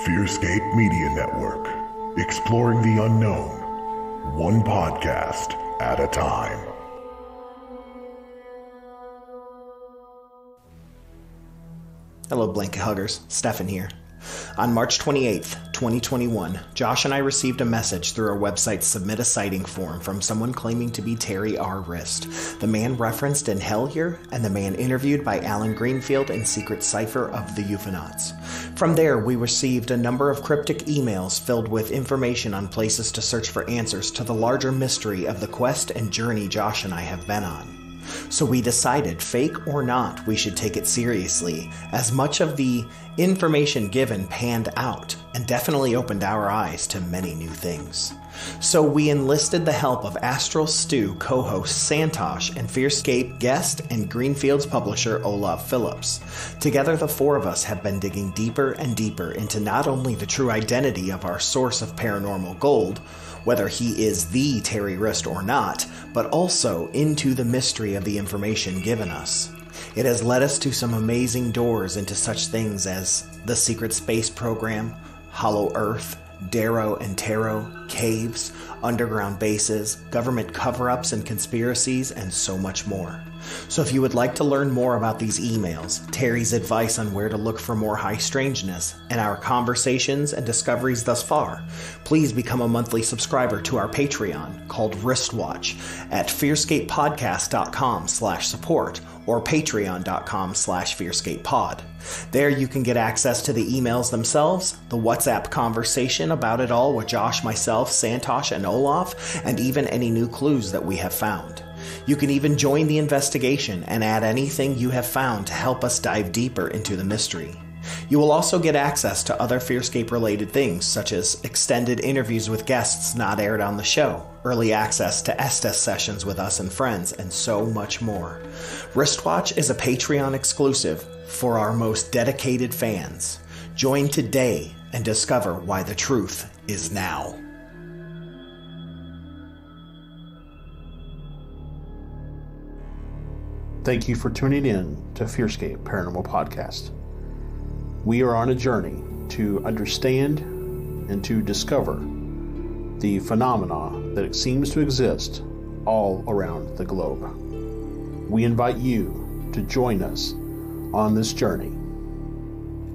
FearScape Media Network, exploring the unknown, one podcast at a time. Hello, blanket huggers. Stefan here. On March 28th, 2021, Josh and I received a message through our website's Submit a Sighting form from someone claiming to be Terry R. Rist, the man referenced in Hell Here and the man interviewed by Alan Greenfield in Secret Cipher of the Euphonauts. From there, we received a number of cryptic emails filled with information on places to search for answers to the larger mystery of the quest and journey Josh and I have been on. So we decided, fake or not, we should take it seriously, as much of the information given panned out and definitely opened our eyes to many new things. So we enlisted the help of Astral Stew co-host Santosh and FearScape guest and Greenfield's publisher Olaf Phillips. Together, the four of us have been digging deeper and deeper into not only the true identity of our source of paranormal gold, whether he is the Terry Rist or not, but also into the mystery of the information given us. It has led us to some amazing doors into such things as the secret space program, Hollow Earth, Darrow and Tarot, caves, underground bases, government cover-ups and conspiracies, and so much more. So if you would like to learn more about these emails, Terry's advice on where to look for more high strangeness, and our conversations and discoveries thus far, please become a monthly subscriber to our Patreon called Wristwatch at fearscapepodcast.com/support or patreon.com/fearscapepod. There you can get access to the emails themselves, the WhatsApp conversation about it all with Josh, myself, Santosh, and Olaf, and even any new clues that we have found. You can even join the investigation and add anything you have found to help us dive deeper into the mystery. You will also get access to other FearScape-related things, such as extended interviews with guests not aired on the show, early access to Estes sessions with us and friends, and so much more. Wristwatch is a Patreon exclusive for our most dedicated fans. Join today and discover why the truth is now. Thank you for tuning in to FearScape Paranormal Podcast. We are on a journey to understand and to discover the phenomena that seems to exist all around the globe. We invite you to join us on this journey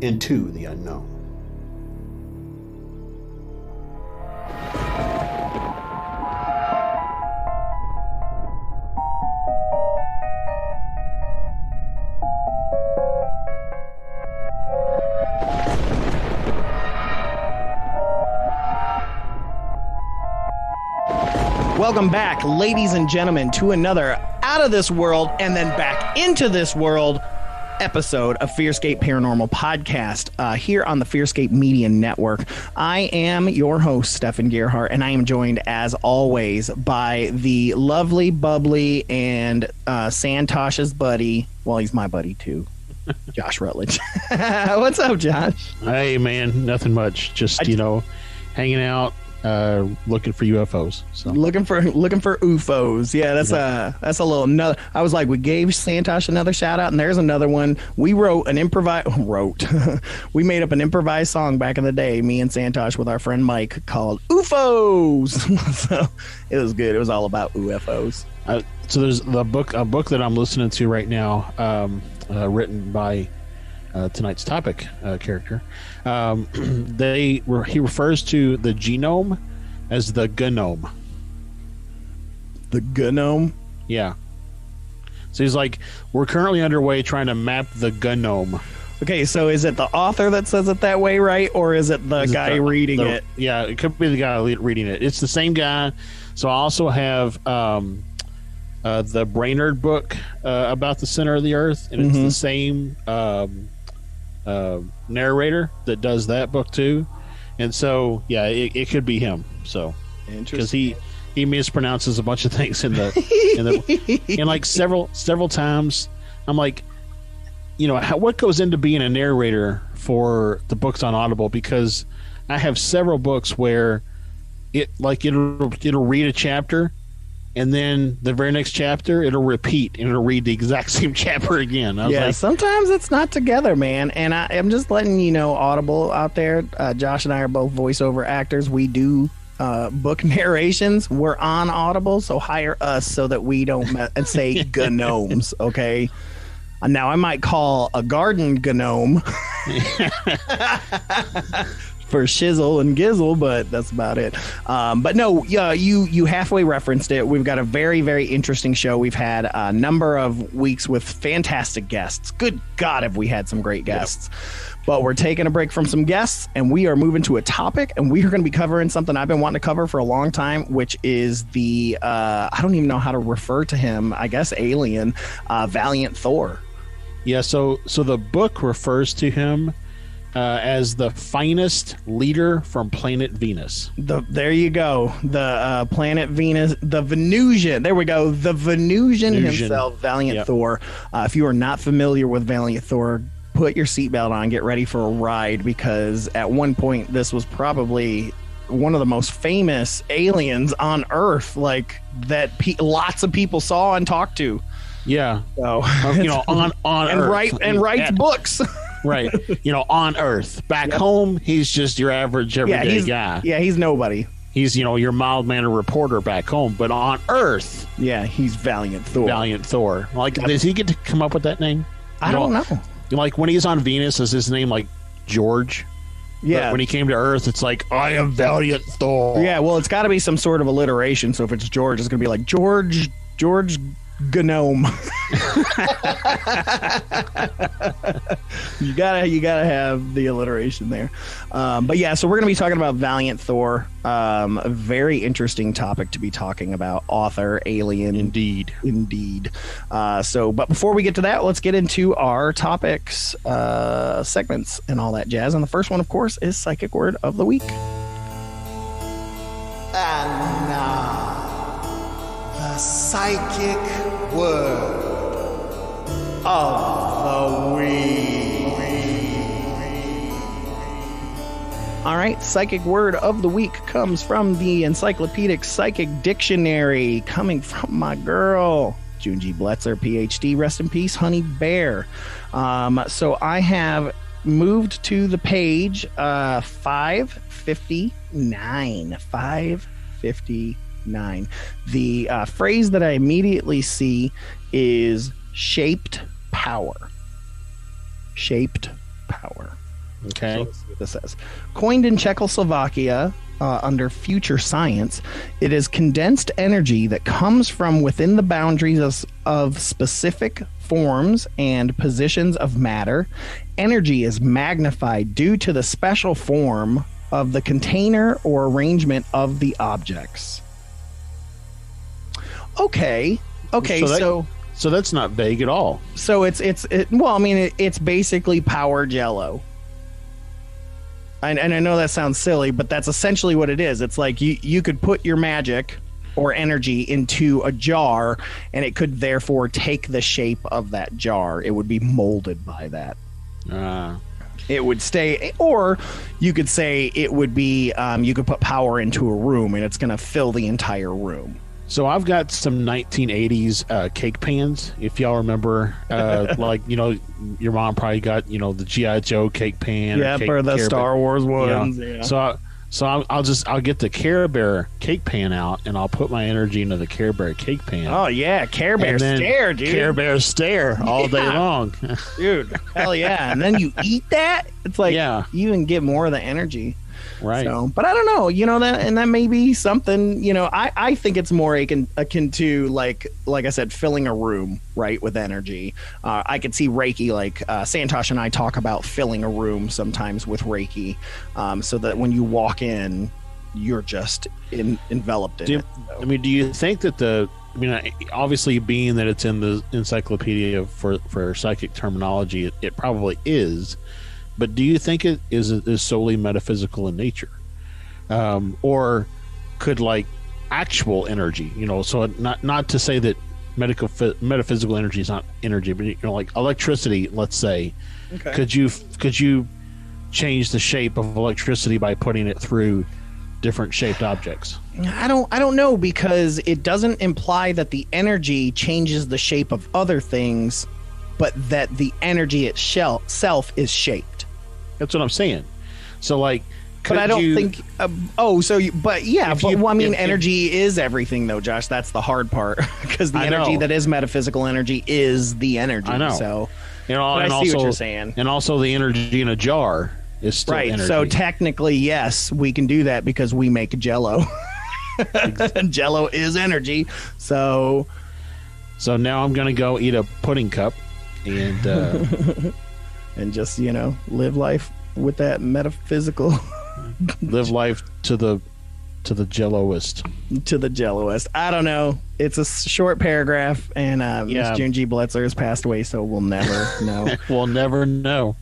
into the unknown. Welcome back, ladies and gentlemen, to another out of this world and then back into this world episode of FearScape Paranormal Podcast here on the FearScape Media Network. I am your host, Stefan Gerhardt, and I am joined, as always, by the lovely, bubbly, and Santosh's buddy. Well, he's my buddy, too. Josh Rutledge. What's up, Josh? Hey, man, nothing much. Just, hanging out. Looking for UFOs. So looking for UFOs. Yeah, that's a little another. I was like, we gave Santosh another shout out, and there's another one. We we made up an improvised song back in the day, me and Santosh with our friend Mike, called UFOs. So it was good. It was all about UFOs. So there's a book that I'm listening to right now, written by tonight's topic character. He refers to the genome as the gnome. The gnome? Yeah. So he's like, we're currently underway trying to map the gnome. Okay, so is it the author that says it that way, right? Or is it the guy reading it? Yeah, it could be the guy reading it. It's the same guy. So I also have the Brainerd book about the center of the earth, and it's the same narrator that does that book too, and so yeah, it could be him. So because he mispronounces a bunch of things in the and like several times. I'm like, what goes into being a narrator for the books on Audible? Because I have several books where it'll read a chapter and then the very next chapter it'll repeat and it'll read the exact same chapter again. I was like, sometimes it's not together, man. And I'm just letting you know, Audible out there, Josh and I are both voiceover actors. We do book narrations. We're on Audible, so hire us so that we don't say gnomes, okay? Now I might call a garden gnome for shizzle and gizzle, but that's about it. But no, you halfway referenced it. We've got a very, very interesting show. We've had a number of weeks with fantastic guests. Good God, have we had some great guests. Yep. But we're taking a break from some guests, and we are moving to a topic, and we are going to be covering something I've been wanting to cover for a long time, which is the, I don't even know how to refer to him, I guess alien, Valiant Thor. Yeah, so the book refers to him as the finest leader from planet Venus. There you go. The planet Venus, the Venusian. There we go. The Venusian himself, Valiant Thor. If you are not familiar with Valiant Thor, put your seatbelt on, get ready for a ride, because at one point this was probably one of the most famous aliens on Earth, like that lots of people saw and talked to. Yeah. So, on and Earth. writes books. Right. On Earth. Back home, he's just your average everyday guy. Yeah, he's nobody. He's, your mild-mannered reporter back home. But on Earth... Yeah, he's Valiant Thor. Valiant Thor. Like, does he get to come up with that name? I don't know. Like, when he's on Venus, is his name, like, George? Yeah. But when he came to Earth, it's like, I am Valiant Thor. Yeah, well, it's got to be some sort of alliteration. So if it's George, it's going to be like George Gnome. you gotta have the alliteration there. But yeah, so we're gonna be talking about Valiant Thor. A very interesting topic to be talking about. Author, alien, indeed. But before we get to that, let's get into our topics, segments, and all that jazz. And the first one, of course, is Psychic Word of the Week. And now, the Psychic Word of the Week. All right, Psychic Word of the Week comes from the Encyclopedic Psychic Dictionary, coming from my girl, Junji Bletzer, PhD, rest in peace, Honey Bear. So I have moved to the page 559. 559. The phrase that I immediately see is shaped power. Shaped power. Okay. So let's see what this says. Coined in Czechoslovakia under Future Science, it is condensed energy that comes from within the boundaries of specific forms and positions of matter. Energy is magnified due to the special form of the container or arrangement of the objects. Okay. So that's not vague at all. So it's basically power jello. And I know that sounds silly, but that's essentially what it is. It's like you could put your magic or energy into a jar, and it could therefore take the shape of that jar. It would be molded by that. It would stay, or you could say it would be, you could put power into a room, and it's going to fill the entire room. So I've got some 1980s cake pans, if y'all remember. Your mom probably got, the G.I. Joe cake pan. Or the Star Wars ones. Yeah. So I'll get the Care Bear cake pan out, and I'll put my energy into the Care Bear cake pan. Oh yeah, Care Bear stare, dude. Care Bear stare all day long, dude. Hell yeah! And then you eat that. It's like you even get more of the energy. Right. So, but I don't know, that may be something, I think it's more akin to like I said, filling a room, right, with energy. I could see Reiki, like Santosh and I talk about filling a room sometimes with Reiki, so that when you walk in, you're just enveloped in it. So. Do you think that obviously being that it's in the encyclopedia for psychic terminology, it probably is. But do you think it is solely metaphysical in nature, or could like actual energy? So not to say that metaphysical energy is not energy, but like electricity. Let's say, could you change the shape of electricity by putting it through different shaped objects? I don't know, because it doesn't imply that the energy changes the shape of other things, but that the energy itself is shaped. That's what I'm saying. So like, but I don't think. Energy is everything, though, Josh. That's the hard part, because the energy that is metaphysical energy is the energy. I know. So, I see what you're saying. And also, the energy in a jar is still energy. So technically, yes, we can do that because we make Jell-O. Jell-O is energy. So now I'm gonna go eat a pudding cup and and just live life with that metaphysical. Live life to the Jell-Oist. To the Jell-Oist. I don't know. It's a short paragraph, and Miss June G. Blitzer has passed away, so we'll never know. We'll never know.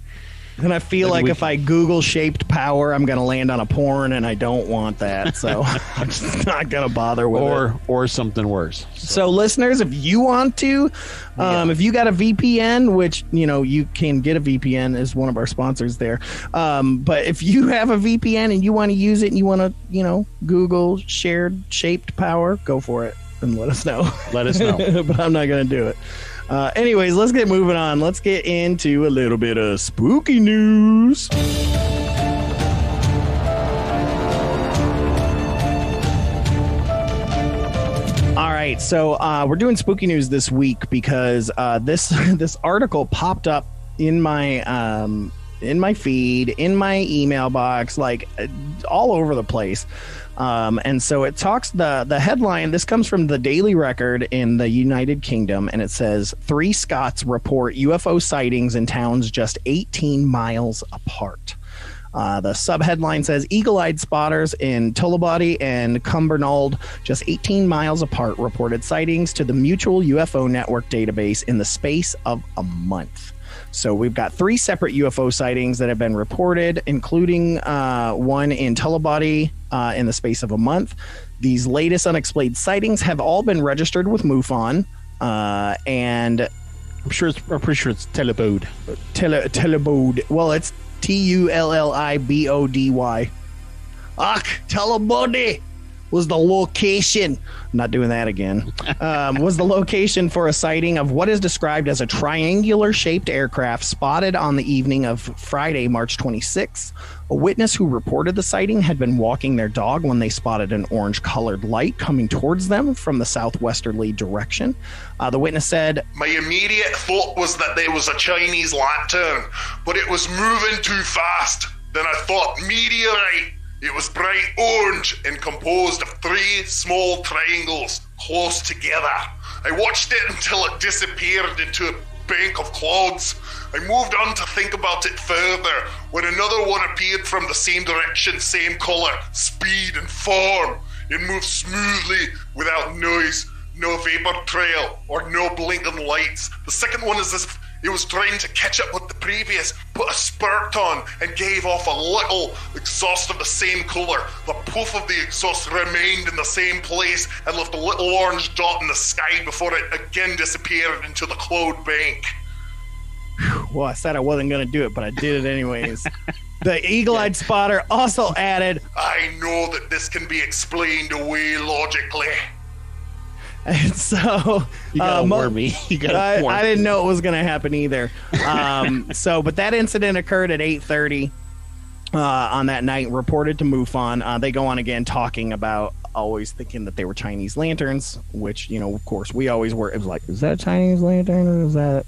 And I feel like if I Google shaped power, I'm going to land on a porn, and I don't want that. So I'm just not going to bother with it. Or something worse. So listeners, if you want to, if you got a VPN, which, you can get a VPN as one of our sponsors there. But if you have a VPN and you want to use it and you want to, Google shared shaped power, go for it and let us know. Let us know. But I'm not going to do it. Anyways, let's get moving on. Let's get into a little bit of spooky news. All right, so we're doing spooky news this week because this article popped up in my feed, in my email box, like all over the place. And so it talks, the headline, this comes from the Daily Record in the United Kingdom, and it says 3 Scots report UFO sightings in towns just 18 miles apart. The subheadline says eagle-eyed spotters in Tullibody and Cumbernauld, just 18 miles apart, reported sightings to the Mutual UFO Network database in the space of a month. So we've got 3 separate UFO sightings that have been reported, including one in Tullibody in the space of a month. These latest unexplained sightings have all been registered with MUFON, and I'm pretty sure it's Tullibody. Tullibody. Well, it's Tullibody. Tullibody was the location. I'm not doing that again. Was the location for a sighting of what is described as a triangular-shaped aircraft spotted on the evening of Friday, March 26th. A witness who reported the sighting had been walking their dog when they spotted an orange-colored light coming towards them from the southwesterly direction. The witness said, "My immediate thought was that there was a Chinese lantern, but it was moving too fast. Then I thought meteorite. It was bright orange and composed of 3 small triangles close together. I watched it until it disappeared into a bank of clouds. I moved on to think about it further when another one appeared from the same direction, same color, speed and form. It moved smoothly without noise, no vapor trail or no blinking lights. The second one is as if it was trying to catch up with the previous, put a spurt on, and gave off a little exhaust of the same color. The puff of the exhaust remained in the same place and left a little orange dot in the sky before it again disappeared into the cloud bank." Well, I said I wasn't going to do it, but I did it anyways. The eagle-eyed spotter also added, "I know that this can be explained away logically." And so you gotta warn me. I didn't know it was going to happen either. But that incident occurred at 8:30 on that night, reported to MUFON. They go on again talking about always thinking that they were Chinese lanterns, which, of course, we always were. It was like, is that a Chinese lantern, or is that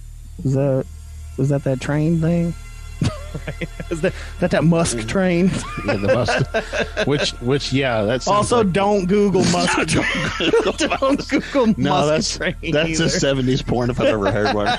train thing? Right. Is that Musk train? Yeah, the Musk. Which that's also like, don't Google Musk. Don't Google Musk train. That's a 70s porn if I've ever heard one.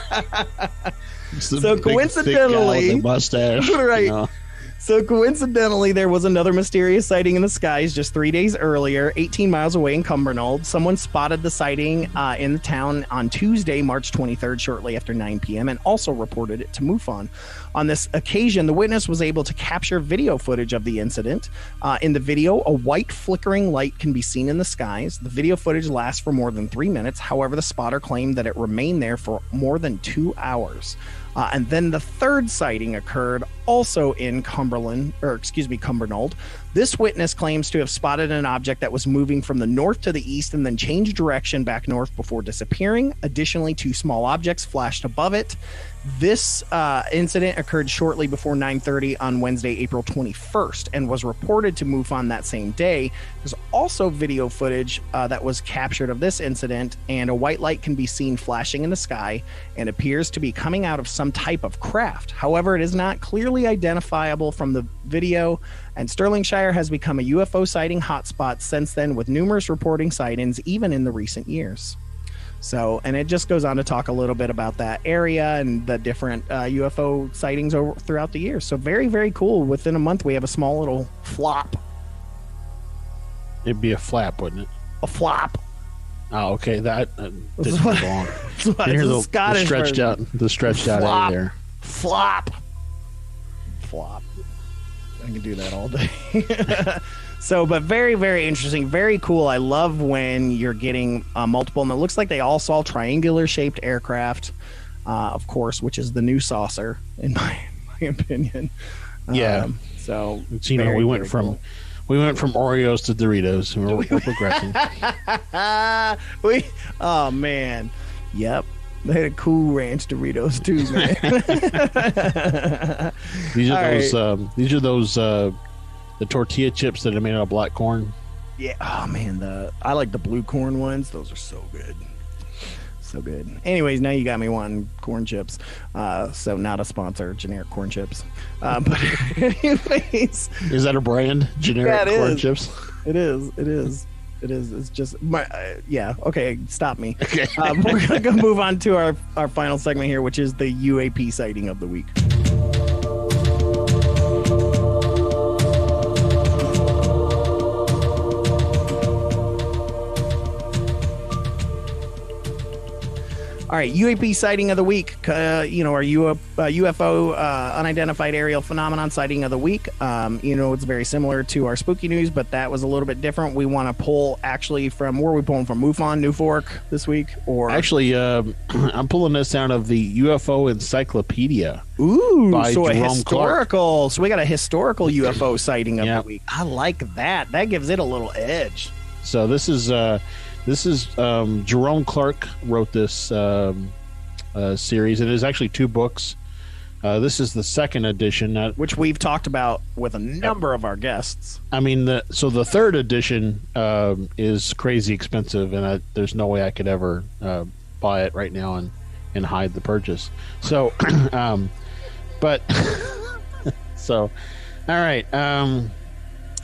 So coincidentally, mustache, right? So coincidentally, there was another mysterious sighting in the skies just 3 days earlier, 18 miles away in Cumbernauld. Someone spotted the sighting in the town on Tuesday, March 23rd, shortly after 9 p.m., and also reported it to MUFON. On this occasion, the witness was able to capture video footage of the incident. In the video, a white flickering light can be seen in the skies. The video footage lasts for more than 3 minutes. However, the spotter claimed that it remained there for more than 2 hours. And then the third sighting occurred also in Cumberland. This witness claims to have spotted an object that was moving from the north to the east and then changed direction back north before disappearing. Additionally, 2 small objects flashed above it. This incident occurred shortly before 9:30 on Wednesday, April 21st, and was reported to MUFON that same day. There's also video footage that was captured of this incident, and a white light can be seen flashing in the sky and appears to be coming out of some type of craft. However, it is not clearly identifiable from the video, and Stirlingshire has become a UFO sighting hotspot since then, with numerous reporting sightings even in the recent years. So, and it just goes on to talk a little bit about that area and the different UFO sightings throughout the years. So very, very cool. Within a month, we have a small little flop. It'd be a flap, wouldn't it? A flop. Oh, okay. That didn't belong. Here's the Scottish stretched out flop, area there. Flop. I can do that all day. So, but very, very interesting. Very cool. I love when you're getting multiple, and it looks like they all saw triangular-shaped aircraft, of course, which is the new saucer, in my opinion. Yeah. So, we went from Oreos to Doritos, and we're progressing. Oh man, yep. They had a Cool Ranch Doritos too, man. These are those the tortilla chips that are made out of black corn. Yeah. Oh man, I like the blue corn ones. Those are so good. So good. Anyways, now you got me wanting corn chips. So not a sponsor, generic corn chips. But anyways, is that a brand? Generic corn chips? It is. It's just yeah. Okay, stop me. Okay. We're gonna go move on to our final segment here, which is the UAP sighting of the week. All right, UAP sighting of the week. Our UFO unidentified aerial phenomenon sighting of the week. It's very similar to our spooky news, but that was a little bit different. We want to pull actually from where are we pulling from? MUFON, New Fork this week, or actually, I'm pulling this out of the UFO Encyclopedia. Ooh, by so Jerome a historical. Clark. So we got a historical UFO sighting of the week. I like that. That gives it a little edge. So this is Jerome Clark wrote this series. It is actually 2 books. This is the second edition, which we've talked about with a number of our guests. I mean, the third edition is crazy expensive, and there's no way I could ever buy it right now and hide the purchase. So, but so, all right.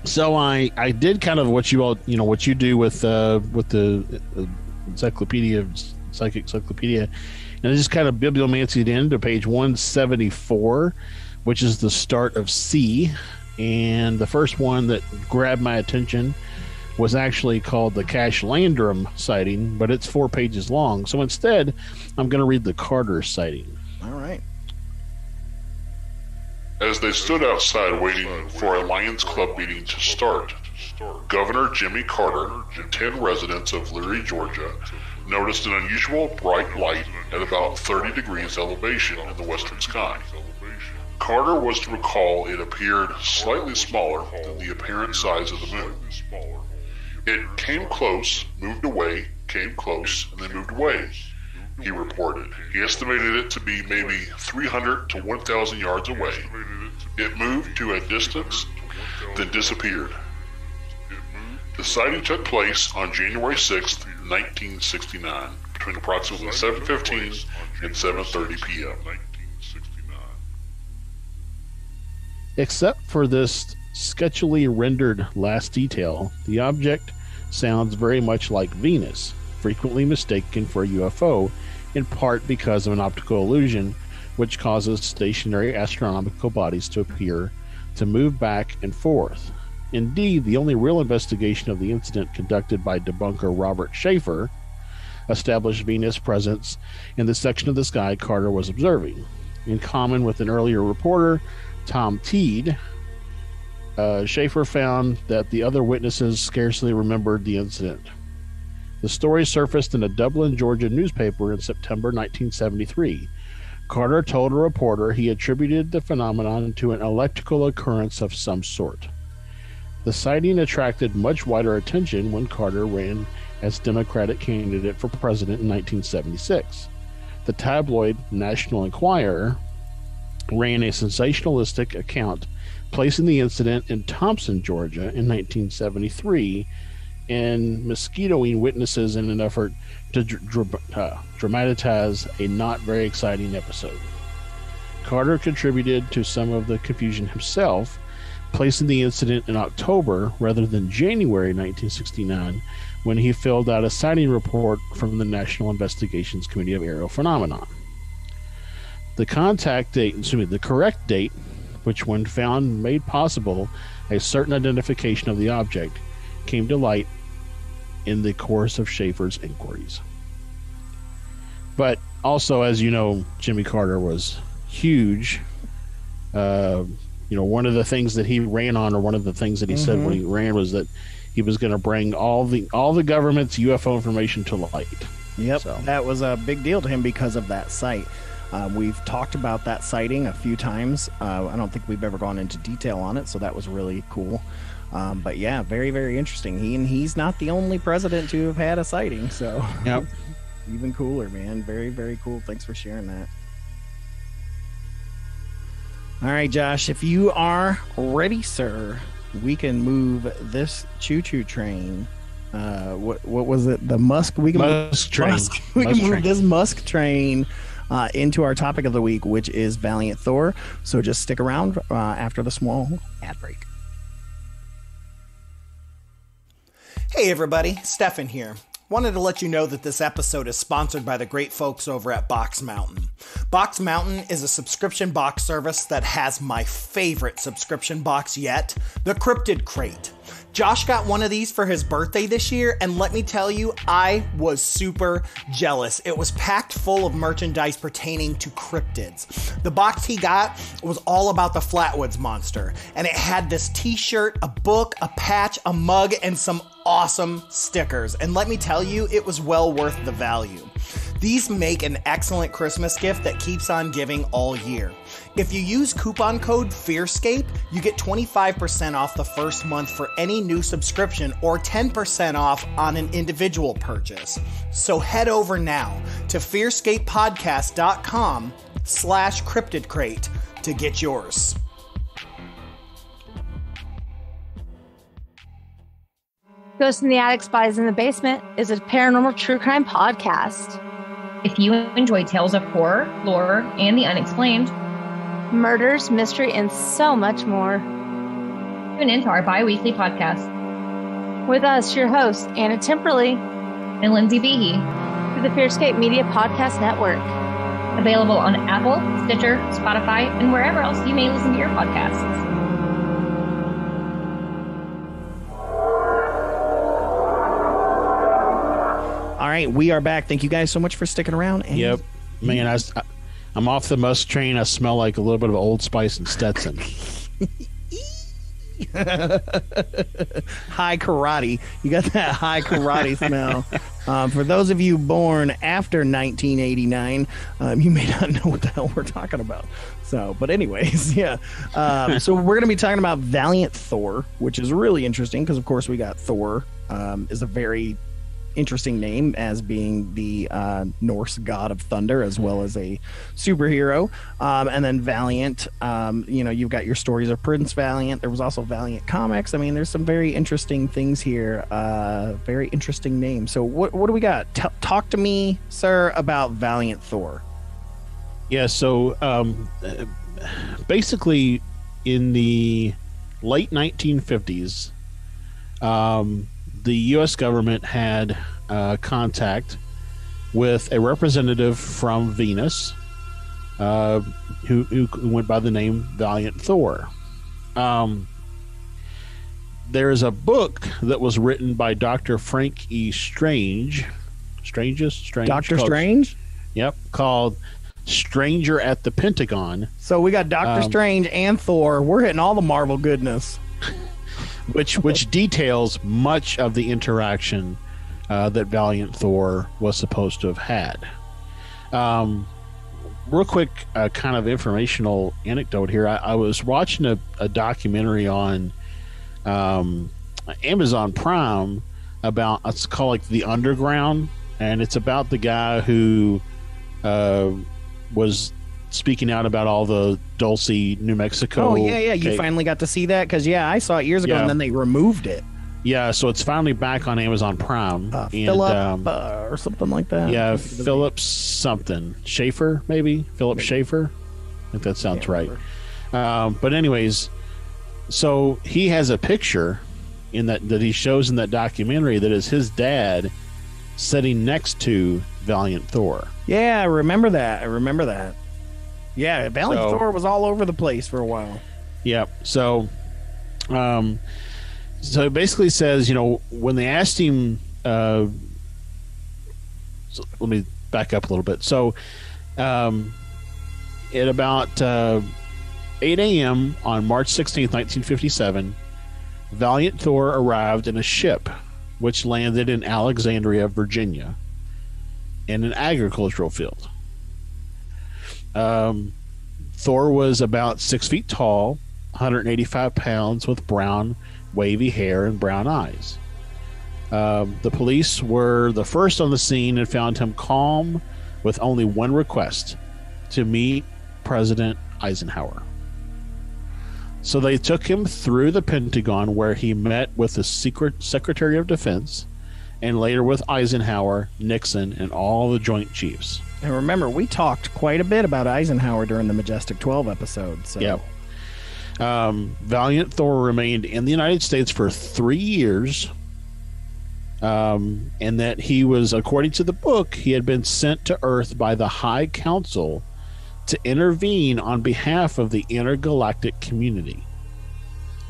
So I did kind of what you all what you do with the psychic encyclopedia, and I just kind of bibliomancied into page 174, which is the start of C, and the first one that grabbed my attention was actually called the Cash Landrum sighting, but it's 4 pages long. So instead, I'm going to read the Carter sighting. All right. As they stood outside waiting for a Lions Club meeting to start, Governor Jimmy Carter and 10 residents of Leary, Georgia, noticed an unusual bright light at about 30 degrees elevation in the western sky. Carter was to recall it appeared slightly smaller than the apparent size of the moon. It came close, moved away, came close, and then moved away, he reported. He estimated it to be maybe 300 to 1,000 yards away. It moved to a distance, then disappeared. The sighting took place on January 6, 1969, between approximately 7:15 and 7:30 p.m. Except for this sketchily rendered last detail, the object sounds very much like Venus, frequently mistaken for a UFO, in part because of an optical illusion which causes stationary astronomical bodies to appear to move back and forth. Indeed, the only real investigation of the incident conducted by debunker Robert Schaefer established Venus' presence in the section of the sky Carter was observing. In common with an earlier reporter, Tom Teed, Schaefer found that the other witnesses scarcely remembered the incident. The story surfaced in a Dublin, Georgia newspaper in September 1973. Carter told a reporter he attributed the phenomenon to an electrical occurrence of some sort. The sighting attracted much wider attention when Carter ran as Democratic candidate for president in 1976. The tabloid National Enquirer ran a sensationalistic account placing the incident in Thompson, Georgia in 1973 and mosquitoing witnesses in an effort to dramatize a not very exciting episode. Carter contributed to some of the confusion himself, placing the incident in October rather than January 1969 when he filled out a sighting report from the National Investigations Committee of Aerial Phenomena. The correct date, which when found made possible a certain identification of the object, came to light in the course of Schaefer's inquiries. But also, as you know, Jimmy Carter was huge. One of the things that he ran on, or one of the things that he said when he ran, was that he was going to bring all the government's UFO information to light. Yep, so that was a big deal to him because of that site. We've talked about that sighting a few times. I don't think we've ever gone into detail on it, so that was really cool. But yeah, very, very interesting. He's not the only president to have had a sighting, so yep. Even cooler, man. Very, very cool. Thanks for sharing that. All right, Josh, if you are ready, sir, we can move this choo-choo train. What was it? The Musk? We can Musk train. We can move this Musk train into our topic of the week, which is Valiant Thor. So just stick around after the small ad break. Hey everybody, Stefan here. Wanted to let you know that this episode is sponsored by the great folks over at Box Mountain. Box Mountain is a subscription box service that has my favorite subscription box yet, the Cryptid Crate. Josh got one of these for his birthday this year, and let me tell you, I was super jealous. It was packed full of merchandise pertaining to cryptids. The box he got was all about the Flatwoods Monster, and it had this t-shirt, a book, a patch, a mug, and some awesome stickers. And let me tell you, it was well worth the value. These make an excellent Christmas gift that keeps on giving all year. If you use coupon code FearScape, you get 25% off the first month for any new subscription or 10% off on an individual purchase. So head over now to fearscapepodcast.com/cryptidcrate to get yours. Ghosts in the Attic, Spies in the Basement is a paranormal true crime podcast. If you enjoy tales of horror, lore, and the unexplained, murders, mystery, and so much more, tune into our bi-weekly podcast. With us, your hosts, Anna Timperley and Lindsay Behe, through the FearScape Media Podcast Network. Available on Apple, Stitcher, Spotify, and wherever else you may listen to your podcasts. All right, we are back. Thank you guys so much for sticking around. And yep. Man, I'm off the Musk train. I smell like a little bit of Old Spice and Stetson. High karate. You got that high karate smell. For those of you born after 1989, you may not know what the hell we're talking about. So, but anyways, yeah. So we're going to be talking about Valiant Thor, which is really interesting because, of course, we got Thor is a very interesting name as being the Norse god of thunder as well as a superhero, and then Valiant, you've got your stories of Prince Valiant. There was also Valiant Comics. I mean, there's some very interesting things here, very interesting name. So what do we got? Talk to me, sir, about Valiant Thor. Yeah, so basically in the late 1950s, the U.S. government had contact with a representative from Venus who went by the name Valiant Thor. There's a book that was written by Dr. Frank E. Strange. Dr. Strange? Yep, called Stranger at the Pentagon. So we got Dr. Strange and Thor. We're hitting all the Marvel goodness. Which details much of the interaction that Valiant Thor was supposed to have had. real quick, kind of informational anecdote here. I was watching a documentary on Amazon Prime about, it's called like The Underground, and it's about the guy who was speaking out about all the Dulce, New Mexico. Oh, yeah. You finally got to see that? Because, I saw it years ago, and then they removed it. Yeah, so it's finally back on Amazon Prime. Philip or something like that. Yeah, Philip something. Schaefer, maybe? Philip Schaefer? I think that sounds right. But anyways, so he has a picture in that he shows in that documentary that is his dad sitting next to Valiant Thor. Yeah, I remember that. Yeah, Valiant Thor was all over the place for a while. Yeah, so it basically says, when they asked him, so let me back up a little bit. So at about 8 a.m. on March 16th, 1957, Valiant Thor arrived in a ship which landed in Alexandria, Virginia, in an agricultural field. Thor was about 6 feet tall, 185 pounds, with brown, wavy hair and brown eyes. The police were the first on the scene and found him calm with only one request: to meet President Eisenhower. So they took him through the Pentagon, where he met with the Secret Secretary of Defense and later with Eisenhower, Nixon, and all the Joint Chiefs. And remember, we talked quite a bit about Eisenhower during the Majestic 12 episode. So. Yep. Valiant Thor remained in the United States for 3 years, and that he was, according to the book, he had been sent to Earth by the High Council to intervene on behalf of the intergalactic community.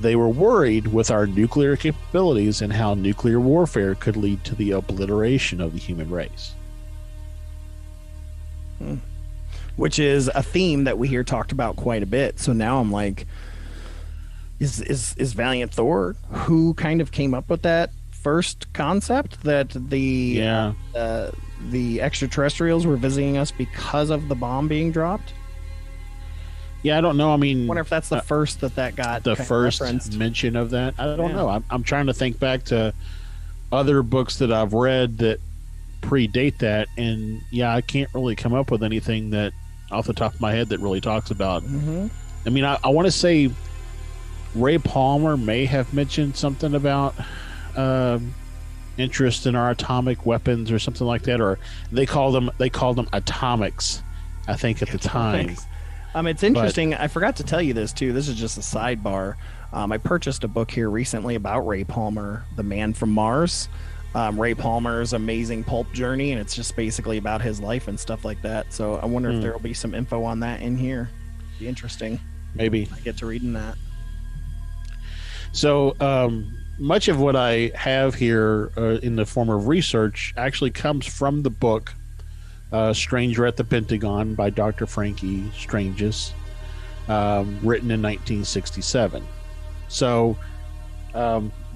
They were worried with our nuclear capabilities and how nuclear warfare could lead to the obliteration of the human race. Which is a theme that we hear talked about quite a bit. So now I'm like, is Valiant Thor who kind of came up with that first concept that the extraterrestrials were visiting us because of the bomb being dropped? Yeah, I don't know. I mean, I wonder if that's the first that got the first mention of that. I don't know. I'm trying to think back to other books that I've read that predate that, and I can't really come up with anything that off the top of my head that really talks about. Mm-hmm. I mean, I want to say Ray Palmer may have mentioned something about interest in our atomic weapons or something like that, or they called them atomics, I think, at the time. It's interesting. I forgot to tell you this too. This is just a sidebar. I purchased a book here recently about Ray Palmer, the Man from Mars. Ray Palmer's amazing pulp journey, and it's just basically about his life and stuff like that. So I wonder if there will be some info on that in here. Be interesting. Maybe I get to reading that. So much of what I have here in the form of research actually comes from the book Stranger at the Pentagon by Dr. Frankie Stranges, written in 1967. So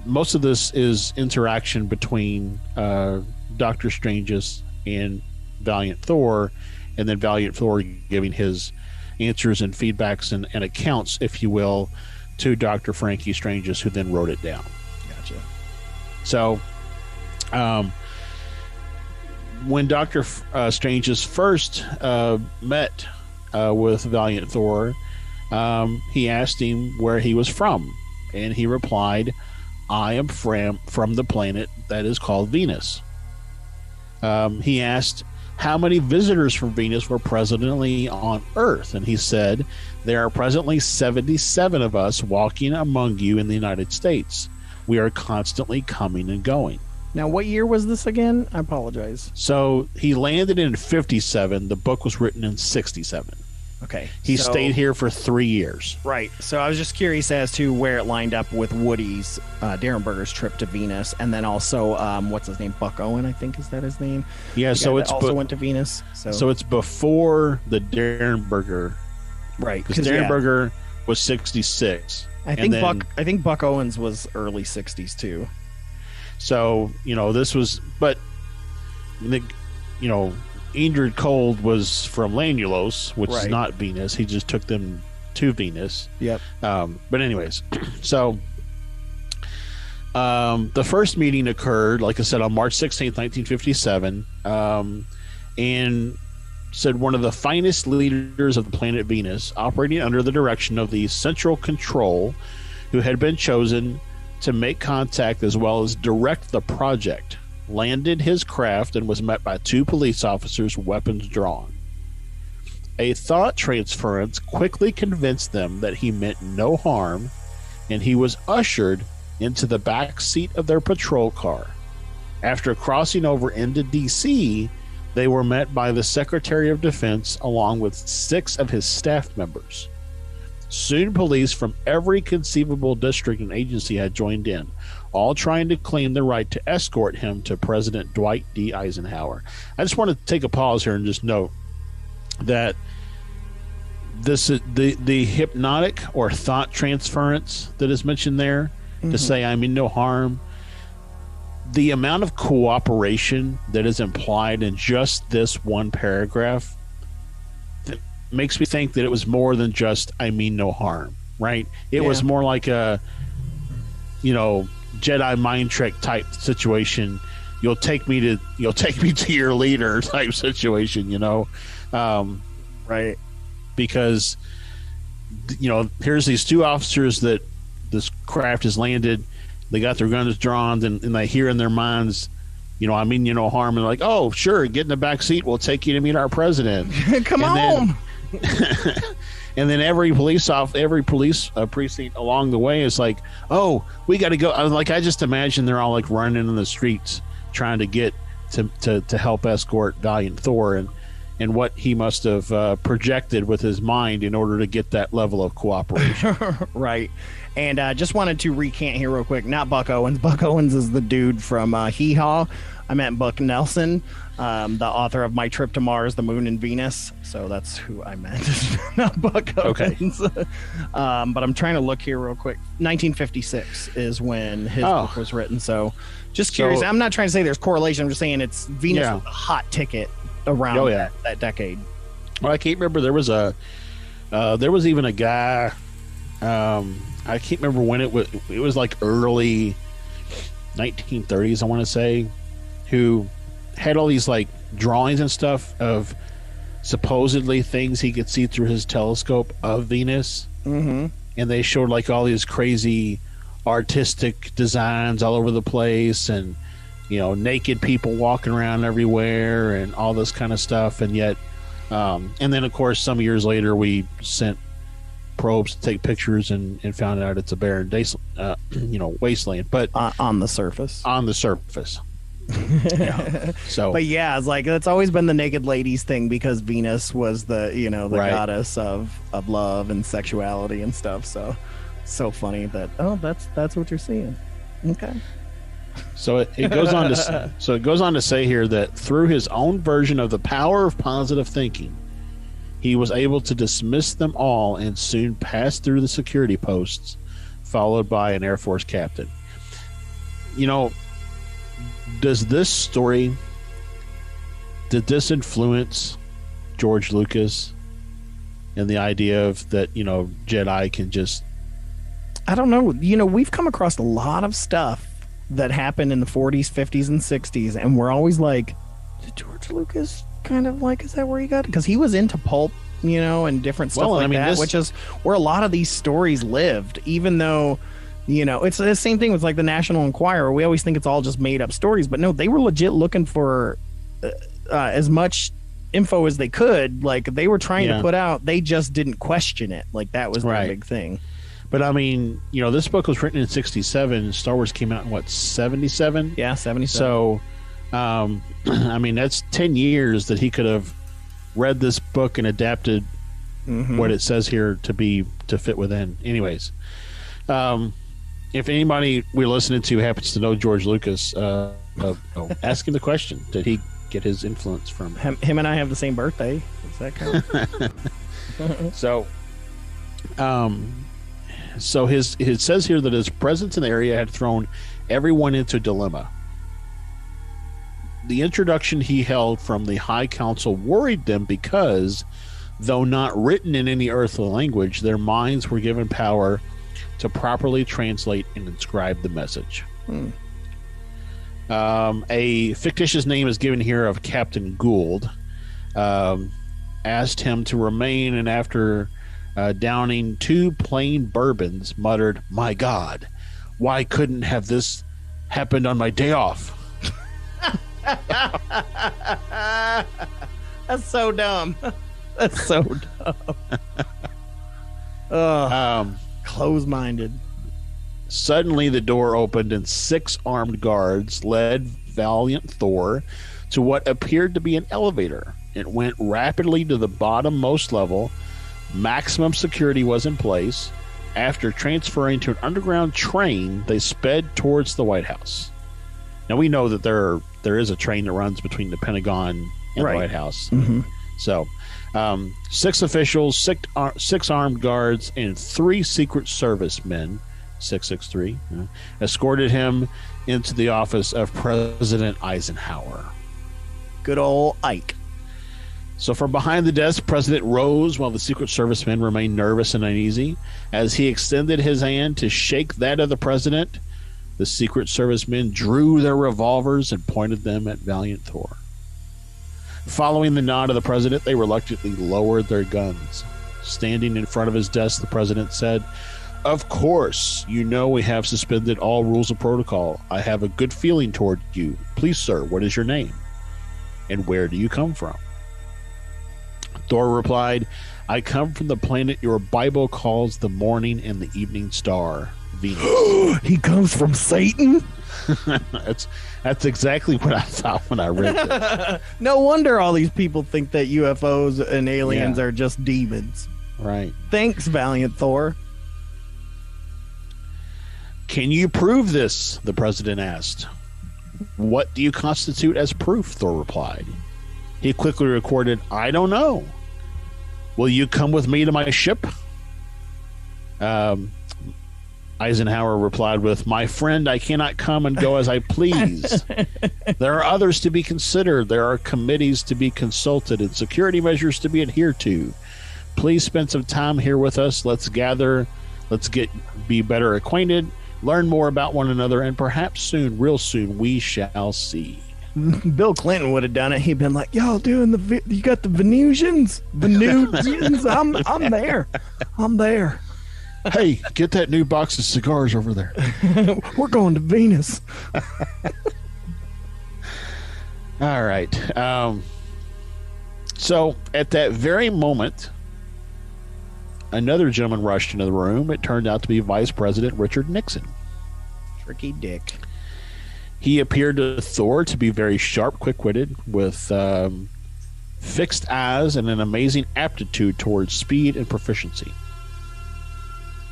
most of this is interaction between Dr. Stranges and Valiant Thor, and then Valiant Thor giving his answers and feedbacks and accounts, if you will, to Dr. Frankie Stranges, who then wrote it down. Gotcha. So when Dr. Stranges first met with Valiant Thor, he asked him where he was from, and he replied, "I am from the planet that is called Venus." He asked how many visitors from Venus were presently on Earth, and he said, "There are presently 77 of us walking among you in the United States. We are constantly coming and going." Now, what year was this again? I apologize. So he landed in 57. The book was written in 67. Okay. He stayed here for 3 years. Right. So I was just curious as to where it lined up with Woody's, Derenberger's trip to Venus, and then also, what's his name? Buck Owen, I think, is that his name? Yeah. So it's also went to Venus. So it's before the Derenberger. Right. Because Derenberger was 66. I think Buck Owens was early 60s too. So this was, but Indrid Cold was from Lanulos, which is Right. not Venus. He just took them to Venus. Yep. But anyways, so the first meeting occurred, like I said, on March 16th, 1957, and said one of the finest leaders of the planet Venus, operating under the direction of the Central Control, who had been chosen to make contact as well as direct the project, landed his craft and was met by 2 police officers, weapons drawn. A thought transference quickly convinced them that he meant no harm, and he was ushered into the back seat of their patrol car. After crossing over into D.C., they were met by the Secretary of Defense along with 6 of his staff members. Soon police from every conceivable district and agency had joined in, all trying to claim the right to escort him to President Dwight D. Eisenhower. I just want to take a pause here and just note that this is the hypnotic or thought transference that is mentioned there, to say I mean no harm. The amount of cooperation that is implied in just this one paragraph makes me think that it was more than just I mean no harm, right? It was more like a, Jedi mind trick type situation. You'll take me to your leader type situation, Right. Because here's these 2 officers that this craft has landed. They got their guns drawn, and they hear in their minds, I mean no harm, and like, oh sure, get in the back seat, we'll take you to meet our president. Come on. And then every police precinct along the way is like, oh, we got to go. I just imagine they're all like running in the streets trying to get to help escort Valiant Thor, and what he must have projected with his mind in order to get that level of cooperation. Right. And just wanted to recant here real quick. Not Buck Owens. Buck Owens is the dude from Hee Haw. I meant Buck Nelson, the author of My Trip to Mars, the Moon, and Venus. So that's who I meant. Not Buck Owens. Okay. But I'm trying to look here real quick. 1956 is when his book was written. So just curious. I'm not trying to say there's correlation. I'm just saying it's Venus was a hot ticket around that decade. Well, I can't remember. There was even a guy. I can't remember when it was. It was like early 1930s, I want to say, who had all these like drawings and stuff of supposedly things he could see through his telescope of Venus. Mm-hmm. And they showed like all these crazy artistic designs all over the place, and naked people walking around everywhere and all this kind of stuff. And yet and then of course some years later we sent probes to take pictures and found out it's a barren wasteland, but on the surface. So, but yeah, it's like that's always been the naked ladies thing, because Venus was the goddess of love and sexuality and stuff. So funny that that's what you're seeing. Okay. So it goes on to say here that through his own version of the power of positive thinking, he was able to dismiss them all and soon pass through the security posts, followed by an Air Force captain. Does this story, did this influence George Lucas and the idea of that, Jedi can just... I don't know. We've come across a lot of stuff that happened in the 40s, 50s, and 60s, and we're always like, did George Lucas kind of like, is that where he got it? Because he was into pulp, and different stuff that, which is where a lot of these stories lived, even though, it's the same thing with like the National Enquirer. We always think it's all just made up stories, but no, they were legit looking for as much info as they could. Like they were trying to put out, they just didn't question it. Like that was the big thing. But I mean, this book was written in 1967. Star Wars came out in what, 1977? Yeah, 1977. So, I mean, that's 10 years that he could have read this book and adapted what it says here to fit within. Anyways, if anybody we're listening to happens to know George Lucas, ask him the question: did he get his influence from him? And I have the same birthday. Does that count? So it says here that his presence in the area had thrown everyone into a dilemma. the introduction he held from the High Council worried them because, though not written in any earthly language, their minds were given power to properly translate and inscribe the message. A fictitious name is given here of Captain Gould. Asked him to remain, and after downing 2 plain bourbons, muttered, "My God, why couldn't have this happened on my day off?" That's so dumb. That's so dumb. Close-minded. Suddenly, the door opened, and 6 armed guards led Valiant Thor to what appeared to be an elevator. It went rapidly to the bottommost level. Maximum security was in place. After transferring to an underground train, they sped towards the White House. Now, we know that there is a train that runs between the Pentagon and the White House. Mm-hmm. So, 6 officials, 6 armed guards, and 3 Secret Service men, 663, escorted him into the office of President Eisenhower. Good old Ike. So from behind the desk, President rose while the Secret Service men remained nervous and uneasy. As he extended his hand to shake that of the president, the Secret Service men drew their revolvers and pointed them at Valiant Thor. Following the nod of the president, they reluctantly lowered their guns. Standing in front of his desk, the president said, "Of course, you know we have suspended all rules of protocol. I have a good feeling toward you. Please, sir, what is your name? And where do you come from?" Thor replied, "I come from the planet your Bible calls the morning and the evening star, Venus." He comes from Satan? That's exactly what I thought when I read that. No wonder all these people think that UFOs and aliens are just demons. Right. Thanks, Valiant Thor. "Can you prove this?" the president asked. "What do you constitute as proof?" Thor replied. He quickly recorded, "I don't know." "Will you come with me to my ship?" Eisenhower replied with, "My friend, I cannot come and go as I please. There are others to be considered. There are committees to be consulted and security measures to be adhered to. Please spend some time here with us. Let's gather. Let's be better acquainted, learn more about one another, and perhaps soon, real soon, we shall see." Bill Clinton would have done it. He'd been like, "Y'all doing you got the Venusians? Venusians? I'm there. I'm there. Hey, get that new box of cigars over there. We're going to Venus." All right. So at that very moment, another gentleman rushed into the room. It turned out to be Vice President Richard Nixon. Tricky Dick. He appeared to Thor to be very sharp, quick-witted, with fixed eyes and an amazing aptitude towards speed and proficiency.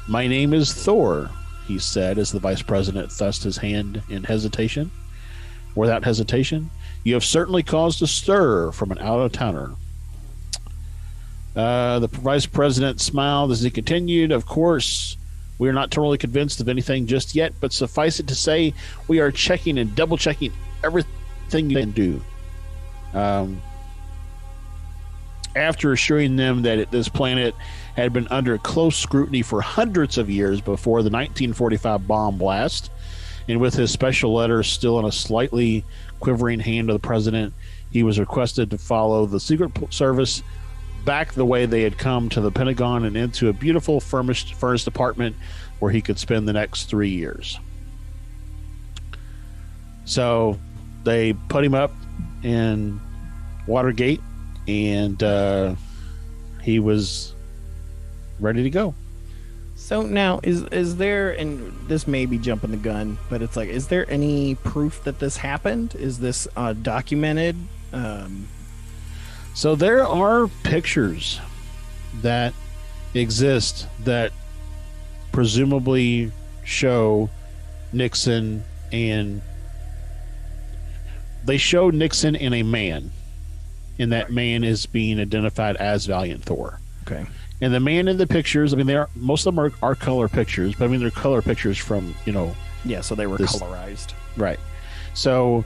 "My name is Thor," he said as the vice president thrust his hand in hesitation. Without hesitation, "You have certainly caused a stir from an out-of-towner." The vice president smiled as he continued, "Of course, we are not totally convinced of anything just yet, but suffice it to say, we are checking and double-checking everything you can do." After assuring them that this planet had been under close scrutiny for hundreds of years before the 1945 bomb blast, and with his special letter still in a slightly quivering hand of the president, he was requested to follow the Secret Service back the way they had come to the Pentagon and into a beautiful furnished apartment where he could spend the next 3 years. So they put him up in Watergate, and he was ready to go. So now, is there, and this may be jumping the gun, but it's like, is there any proof that this happened? Is this documented? So there are pictures that exist that presumably show Nixon, and they show Nixon and a man, and that man is being identified as Valiant Thor. Okay. And the man in the pictures, I mean, most of them are color pictures, but I mean, they're color pictures from, Yeah, so they were colorized. Right. So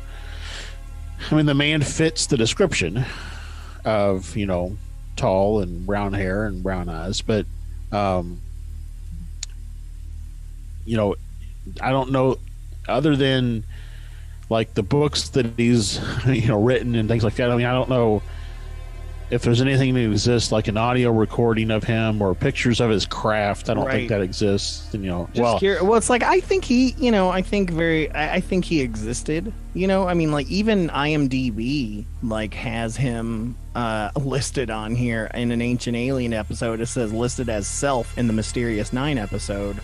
I mean, the man fits the description of, tall and brown hair and brown eyes, but, I don't know, other than like the books that he's, written and things like that. I mean, I don't know if there's anything that exists, like an audio recording of him or pictures of his craft. I don't think that exists. And, well, it's like, I think he, I think he existed. I mean, like, even IMDb like has him listed on here in an Ancient Alien episode. It says listed as Self in the Mysterious 9 episode.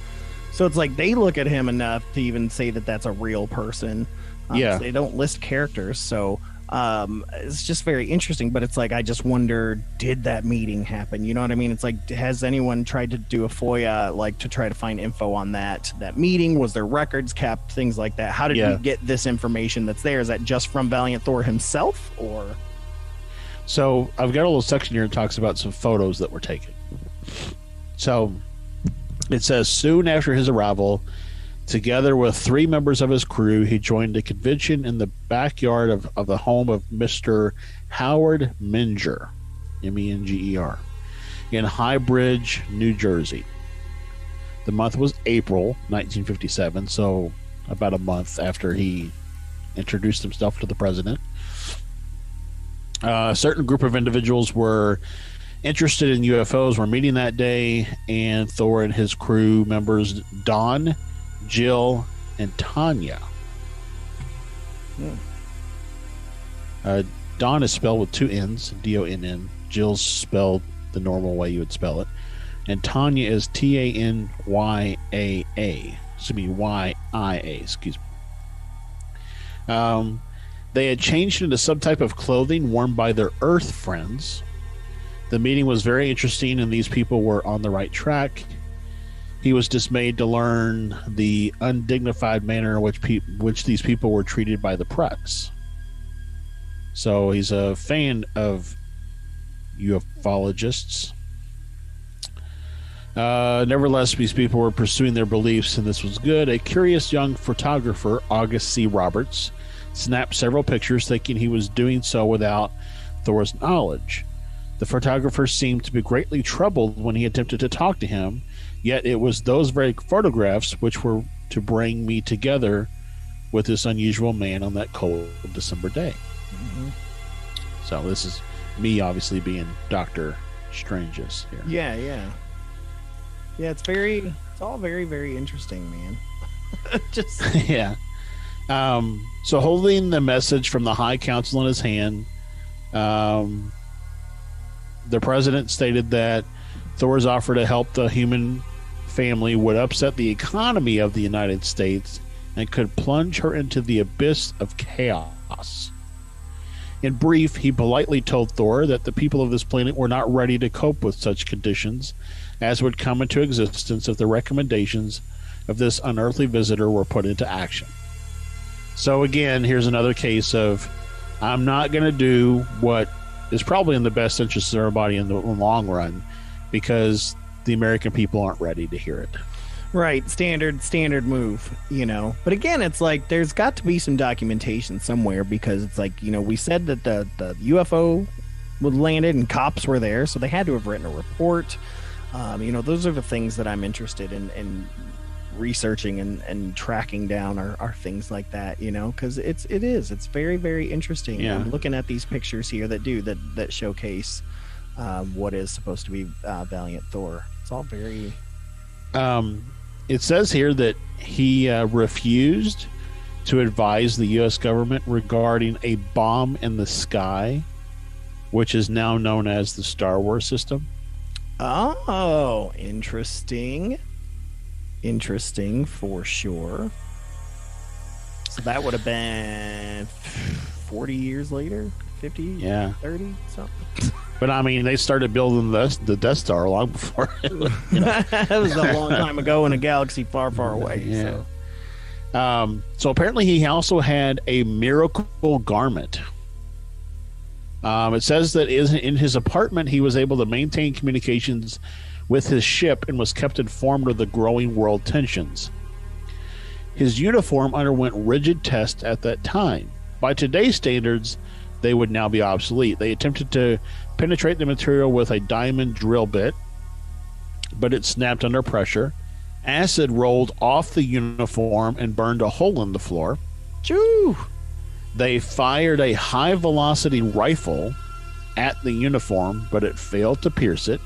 So it's like they look at him enough to even say that that's a real person. Yeah, they don't list characters, so it's just very interesting. But it's like, I just wonder, did that meeting happen? You know what I mean? It's like, has anyone tried to do a FOIA, like, to try to find info on that meeting? Was there records kept, things like that? How did we get this information that's there? Is that just from Valiant Thor himself, or? So I've got a little section here that talks about some photos that were taken. So it says, soon after his arrival, together with 3 members of his crew, he joined a convention in the backyard of the home of Mr. Howard Menger, Menger, in High Bridge, New Jersey. The month was April 1957, so about a month after he introduced himself to the president. A certain group of individuals were interested in UFOs were meeting that day, and Thor and his crew members, Don, Jill, and Tanya. Don is spelled with 2 N's, D-O-N-N. Jill's spelled the normal way you would spell it. And Tanya is T-A-N-Y-A-A. Excuse me, Y-I-A. Excuse me. They had changed into some type of clothing worn by their Earth friends. The meeting was very interesting, and these people were on the right track. He was dismayed to learn the undignified manner in which these people were treated by the press. So he's a fan of ufologists. Nevertheless, these people were pursuing their beliefs, and this was good. A curious young photographer, August C. Roberts, snapped several pictures, thinking he was doing so without Thor's knowledge. The photographer seemed to be greatly troubled when he attempted to talk to him, yet it was those very photographs which were to bring me together with this unusual man on that cold December day. Mm-hmm. So this is me obviously being Dr. Strangeous here. Yeah, it's all very, very interesting, man. Just yeah. So holding the message from the High Council in his hand, the president stated that Thor's offer to help the human family would upset the economy of the United States and could plunge her into the abyss of chaos. In brief, he politely told Thor that the people of this planet were not ready to cope with such conditions as would come into existence if the recommendations of this unearthly visitor were put into action. So again, here's another case of, I'm not going to do what is probably in the best interest of everybody in the long run, because the American people aren't ready to hear it. Right, standard move, But again, it's like there's got to be some documentation somewhere, because it's like, we said that the UFO would landed and cops were there, so they had to have written a report. Those are the things that I'm interested in researching and tracking down are things like that, because it's very, very interesting. Yeah. I'm looking at these pictures here that showcase what is supposed to be Valiant Thor. It's all very it says here that he refused to advise the U.S. government regarding a bomb in the sky, which is now known as the Star Wars system. Oh, interesting for sure. So that would have been 40 years later, 50, 30, something. But I mean, they started building the Death Star long before. That was a long time ago in a galaxy far, far away. Yeah. So apparently he also had a miracle garment. It says that in his apartment, he was able to maintain communications with his ship and was kept informed of the growing world tensions. His uniform underwent rigid tests at that time. by today's standards, they would now be obsolete. They attempted to penetrate the material with a diamond drill bit, but it snapped under pressure. Acid rolled off the uniform and burned a hole in the floor. Choo! They fired a high-velocity rifle at the uniform, but it failed to pierce it.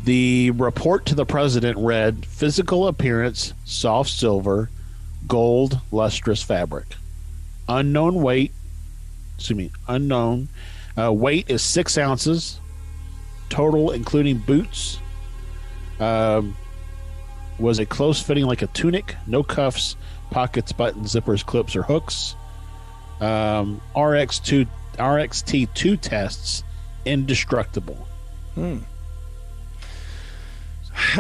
The report to the president read, physical appearance, soft silver, gold, lustrous fabric. Unknown weight is 6 ounces. Total, including boots, was a close fitting like a tunic, no cuffs, pockets, buttons, zippers, clips, or hooks. RXT2 tests, indestructible.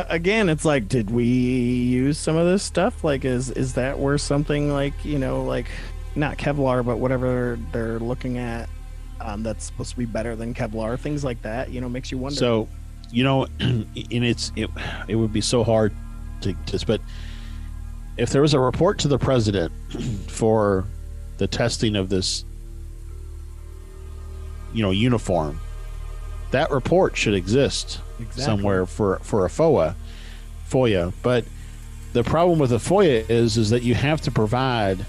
Again, it's like, did we use some of this stuff? Like, is that where something like, like not Kevlar, but whatever they're looking at, that's supposed to be better than Kevlar, things like that, makes you wonder. So, and it would be so hard to but if there was a report to the president for the testing of this, uniform, that report should exist somewhere for a FOIA. But the problem with a FOIA is that you have to provide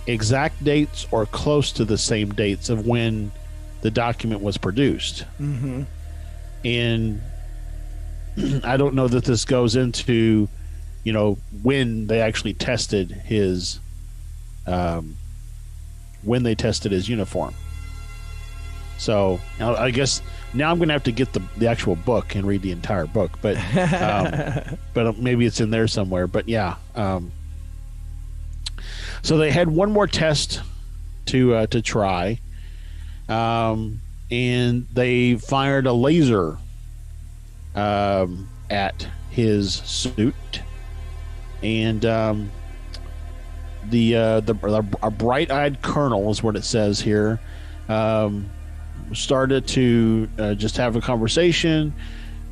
exact dates or close to the same dates of when the document was produced. Mm-hmm. And I don't know that this goes into, when they actually tested his, uniform. So I guess now I'm going to have to get the actual book and read the entire book, but maybe it's in there somewhere. But yeah, so they had one more test to try, and they fired a laser at his suit, and a bright-eyed colonel is what it says here. Started to just have a conversation,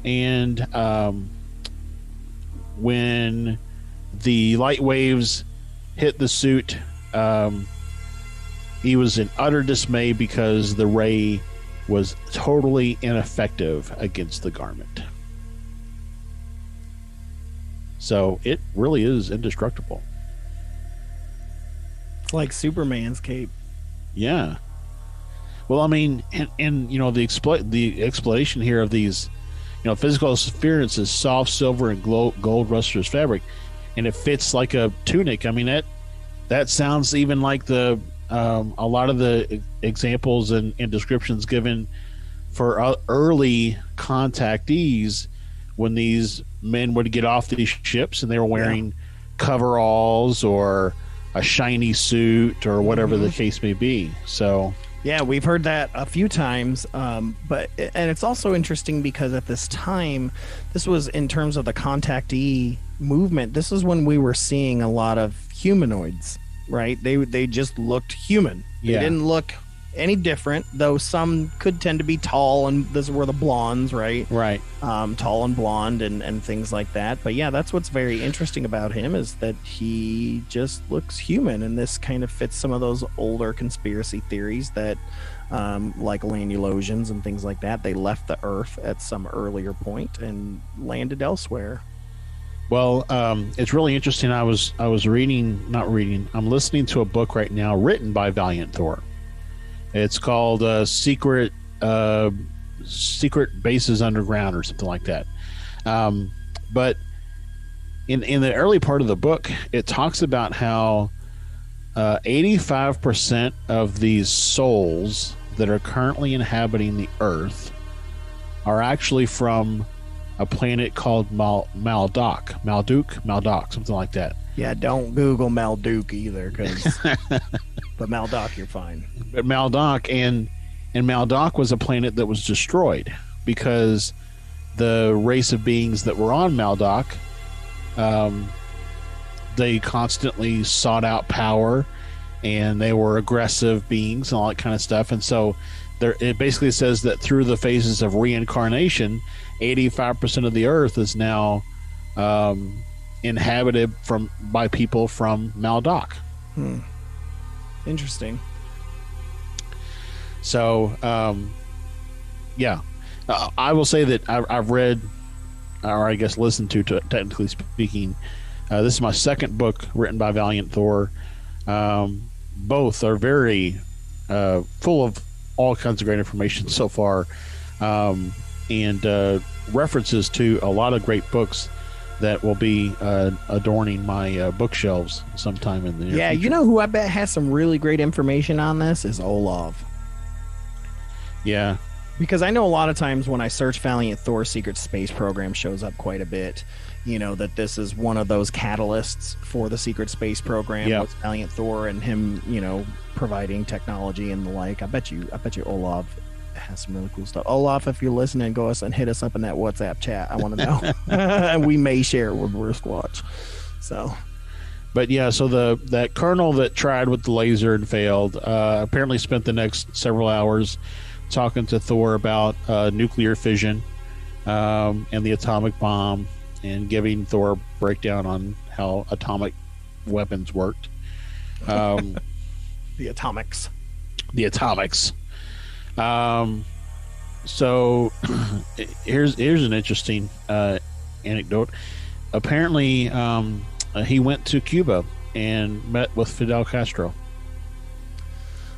and when the light waves hit the suit, he was in utter dismay because the ray was totally ineffective against the garment. So it really is indestructible. It's like Superman's cape. Yeah. Well, I mean, and the explanation here of these, physical appearance is soft silver and gold lustrous fabric, and it fits like a tunic. I mean, that sounds even like a lot of the examples and descriptions given for early contactees when these men would get off these ships and they were wearing coveralls or a shiny suit or whatever the case may be. So. Yeah, we've heard that a few times, and it's also interesting because at this time, this was in terms of the contactee movement, this is when we were seeing a lot of humanoids, right? They just looked human. They didn't look any different, though some could tend to be tall, and those were the blondes, right? Right. Tall and blonde and things like that. But yeah, that's what's very interesting about him is that he just looks human, and this kind of fits some of those older conspiracy theories that, like Lanulosians and things like that, they left the Earth at some earlier point and landed elsewhere. Well, it's really interesting. I'm listening to a book right now written by Valiant Thor. It's called Secret Bases Underground or something like that. But in the early part of the book, it talks about how 85% of these souls that are currently inhabiting the Earth are actually from a planet called Maldok, something like that. Yeah, don't Google Malduk either, but Maldok, you're fine. But Maldok and Maldok was a planet that was destroyed because the race of beings that were on Maldok, they constantly sought out power, and they were aggressive beings and all that kind of stuff. And so it basically says that through the phases of reincarnation, 85% of the Earth is now inhabited by people from Maldok. Interesting. So, I will say that I've read, or I guess listened to technically speaking. This is my second book written by Valiant Thor. Both are very full of all kinds of great information so far, and references to a lot of great books that will be adorning my bookshelves sometime in the near future. You know who I bet has some really great information on this is Olav. Yeah. Because I know a lot of times when I search Valiant Thor, Secret Space Program shows up quite a bit. You know, that this is one of those catalysts for the Secret Space Program with Valiant Thor and him, you know, providing technology and the like. I bet you Olav has some really cool stuff. Olaf, if you're listening, go us and hit us up in that WhatsApp chat. I want to know. And we may share it with Worst Watch. So, but yeah, so that colonel that tried with the laser and failed apparently spent the next several hours talking to Thor about nuclear fission and the atomic bomb, and giving Thor a breakdown on how atomic weapons worked. The atomics. So here's an interesting anecdote. Apparently, he went to Cuba and met with Fidel Castro.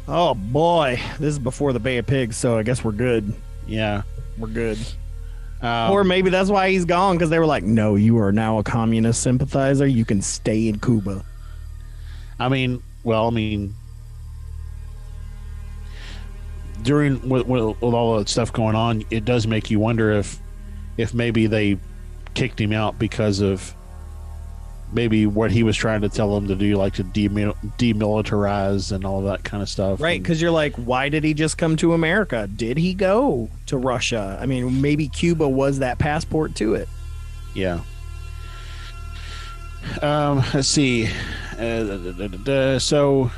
Oh boy, this is before the Bay of Pigs, so I guess we're good. Yeah, we're good. Or maybe that's why he's gone, because they were like, "No, you are now a communist sympathizer. You can stay in Cuba." During with all that stuff going on, it does make you wonder if maybe they kicked him out because of maybe what he was trying to tell them to do, like to demilitarize and all of that kind of stuff. Right, because you're like, why did he just come to America? Did he go to Russia? I mean, maybe Cuba was that passport to it. Yeah. Let's see. So,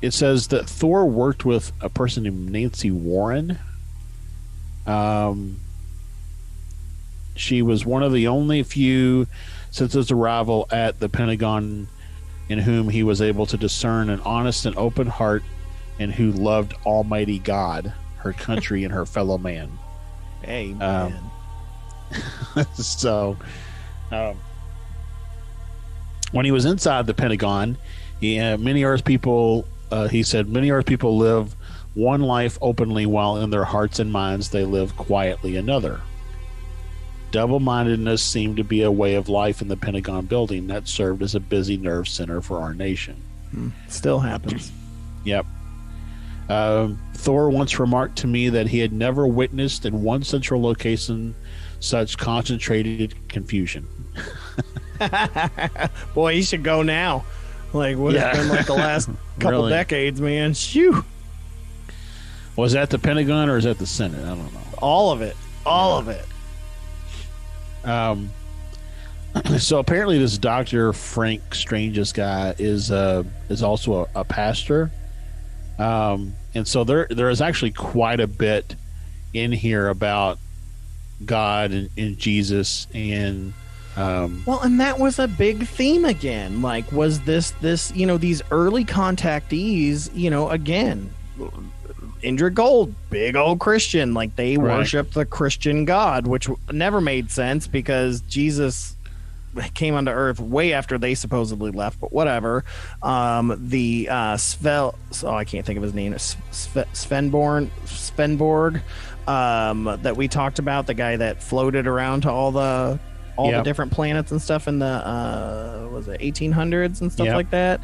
it says that Thor worked with a person named Nancy Warren. She was one of the only few since his arrival at the Pentagon in whom he was able to discern an honest and open heart, and who loved Almighty God, her country, and her fellow man. Amen. So, when he was inside the Pentagon, he said, many Earth people live one life openly, while in their hearts and minds they live quietly another. Double-mindedness seemed to be a way of life in the Pentagon building that served as a busy nerve center for our nation. Still happens. Yep. Thor once remarked to me that he had never witnessed in one central location such concentrated confusion. Boy, he should go now. Like, what has been like the last couple decades, man. Shoo. Was that the Pentagon or is that the Senate? I don't know. All of it. All of it. So apparently this Dr. Frank Strange's guy is also a pastor. And so there is actually quite a bit in here about God and Jesus and well, and that was a big theme again. Like, was this these early contactees, again, Indra Gold, big old Christian, like they worshiped the Christian God, which never made sense because Jesus came onto Earth way after they supposedly left, but whatever. I can't think of his name, Svenborg, that we talked about, the guy that floated around to all the different planets and stuff in the 1800s and stuff like that.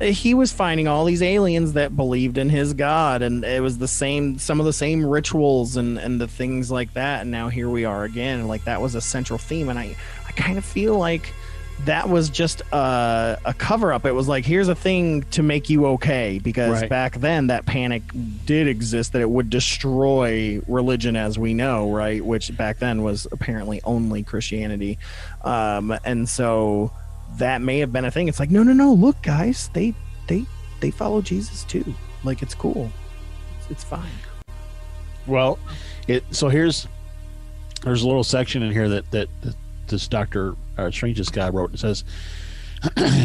He was finding all these aliens that believed in his God, and it was some of the same rituals and the things like that. And now here we are again, and like that was a central theme. And I kind of feel like that was just a cover up. It was like, here's a thing to make you okay, because back then that panic did exist that it would destroy religion as we know, right? Which back then was apparently only Christianity, and so that may have been a thing. It's like, no, look, guys, they follow Jesus too. Like, it's cool, it's fine. Well, there's a little section in here that this Dr. Strange's guy wrote. It says,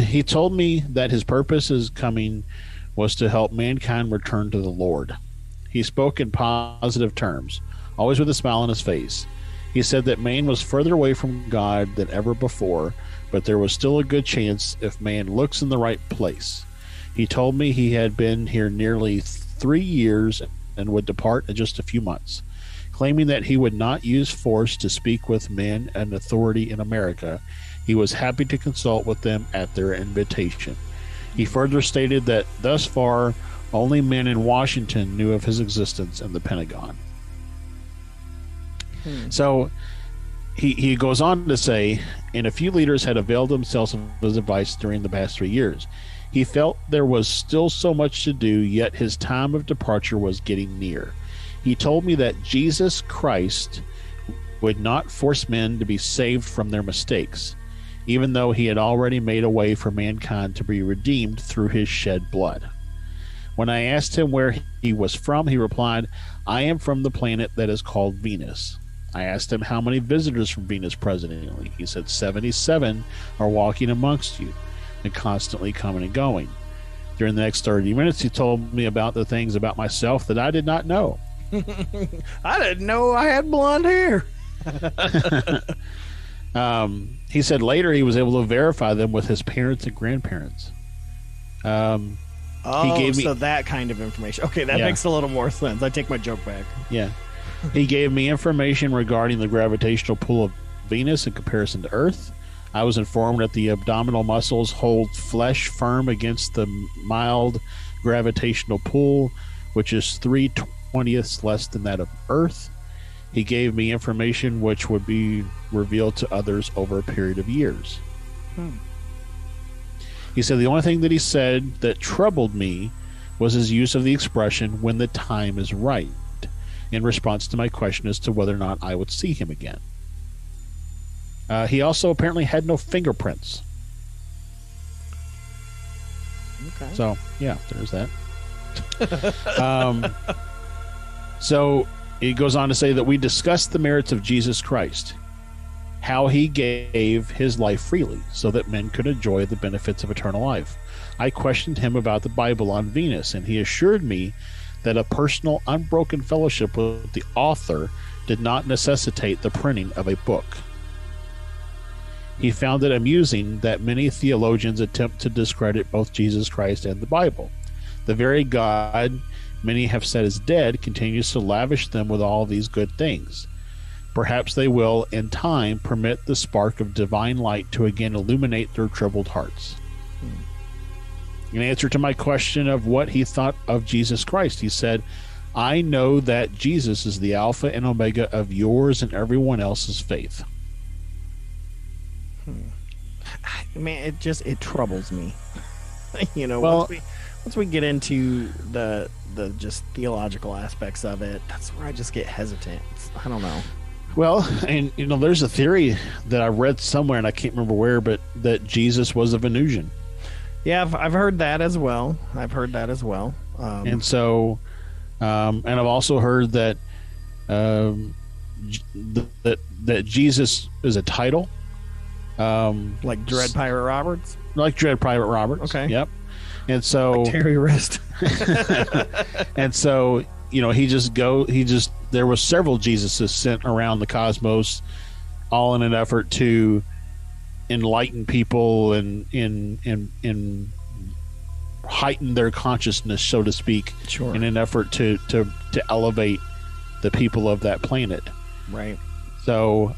He told me that his purpose is coming was to help mankind return to the Lord. He spoke in positive terms, always with a smile on his face. He said that man was further away from God than ever before, but there was still a good chance if man looks in the right place. He told me he had been here nearly 3 years and would depart in just a few months. Claiming that he would not use force to speak with men and authority in America, he was happy to consult with them at their invitation. He further stated that thus far, only men in Washington knew of his existence in the Pentagon. So he goes on to say, and a few leaders had availed themselves of his advice during the past 3 years. He felt there was still so much to do, yet his time of departure was getting near. He told me that Jesus Christ would not force men to be saved from their mistakes, even though he had already made a way for mankind to be redeemed through his shed blood. When I asked him where he was from, he replied, "I am from the planet that is called Venus." I asked him how many visitors from Venus presently. He said 77 are walking amongst you and constantly coming and going. During the next 30 minutes, he told me about the things about myself that I did not know. I didn't know I had blonde hair. He said later he was able to verify them with his parents and grandparents. He gave me, so that kind of information. Okay, that makes a little more sense. I take my joke back. Yeah. He gave me information regarding the gravitational pull of Venus in comparison to Earth. I was informed that the abdominal muscles hold flesh firm against the mild gravitational pull, which is 3/20 less than that of Earth. He gave me information which would be revealed to others over a period of years. He said the only thing that he said that troubled me was his use of the expression, "when the time is right," in response to my question as to whether or not I would see him again. He also apparently had no fingerprints. Okay. So, yeah, there's that. So he goes on to say that we discussed the merits of Jesus Christ, how he gave his life freely so that men could enjoy the benefits of eternal life. I questioned him about the Bible on Venus, and he assured me that a personal, unbroken fellowship with the author did not necessitate the printing of a book. He found it amusing that many theologians attempt to discredit both Jesus Christ and the Bible. The very God many have said is dead continues to lavish them with all these good things. Perhaps they will, in time, permit the spark of divine light to again illuminate their troubled hearts. In answer to my question of what he thought of Jesus Christ, he said, "I know that Jesus is the Alpha and Omega of yours and everyone else's faith." Man, it troubles me. Well, once we get into the just theological aspects of it, that's where I just get hesitant. I don't know. Well, and there's a theory that I read somewhere, and I can't remember where, but that Jesus was a Venusian. Yeah, I've heard that as well. And so, and I've also heard that that Jesus is a title, like Dread Pirate Roberts. Like Dread Pirate Roberts. Okay. Yep. And so like Terry Wrist. And so there were several Jesuses sent around the cosmos, all in an effort to enlighten people and heighten their consciousness, so to speak, sure, in an effort to elevate the people of that planet. Right. So,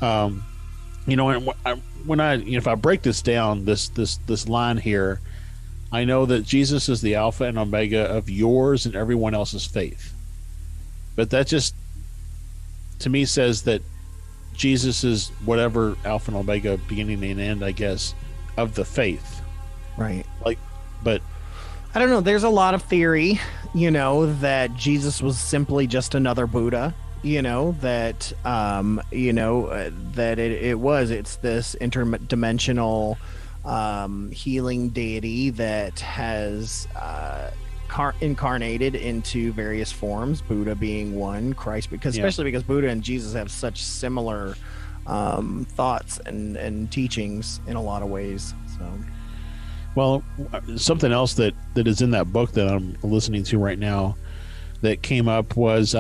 if I break this down, this line here, I know that Jesus is the Alpha and Omega of yours and everyone else's faith. But that just, to me, says that Jesus is whatever Alpha and Omega, beginning and end, I guess, of the faith. Right. But I don't know. There's a lot of theory, that Jesus was simply just another Buddha. That it's this interdimensional healing deity that has incarnated into various forms, Buddha being one, Christ, especially because Buddha and Jesus have such similar thoughts and teachings in a lot of ways. So Well, something else that is in that book that I'm listening to right now that came up was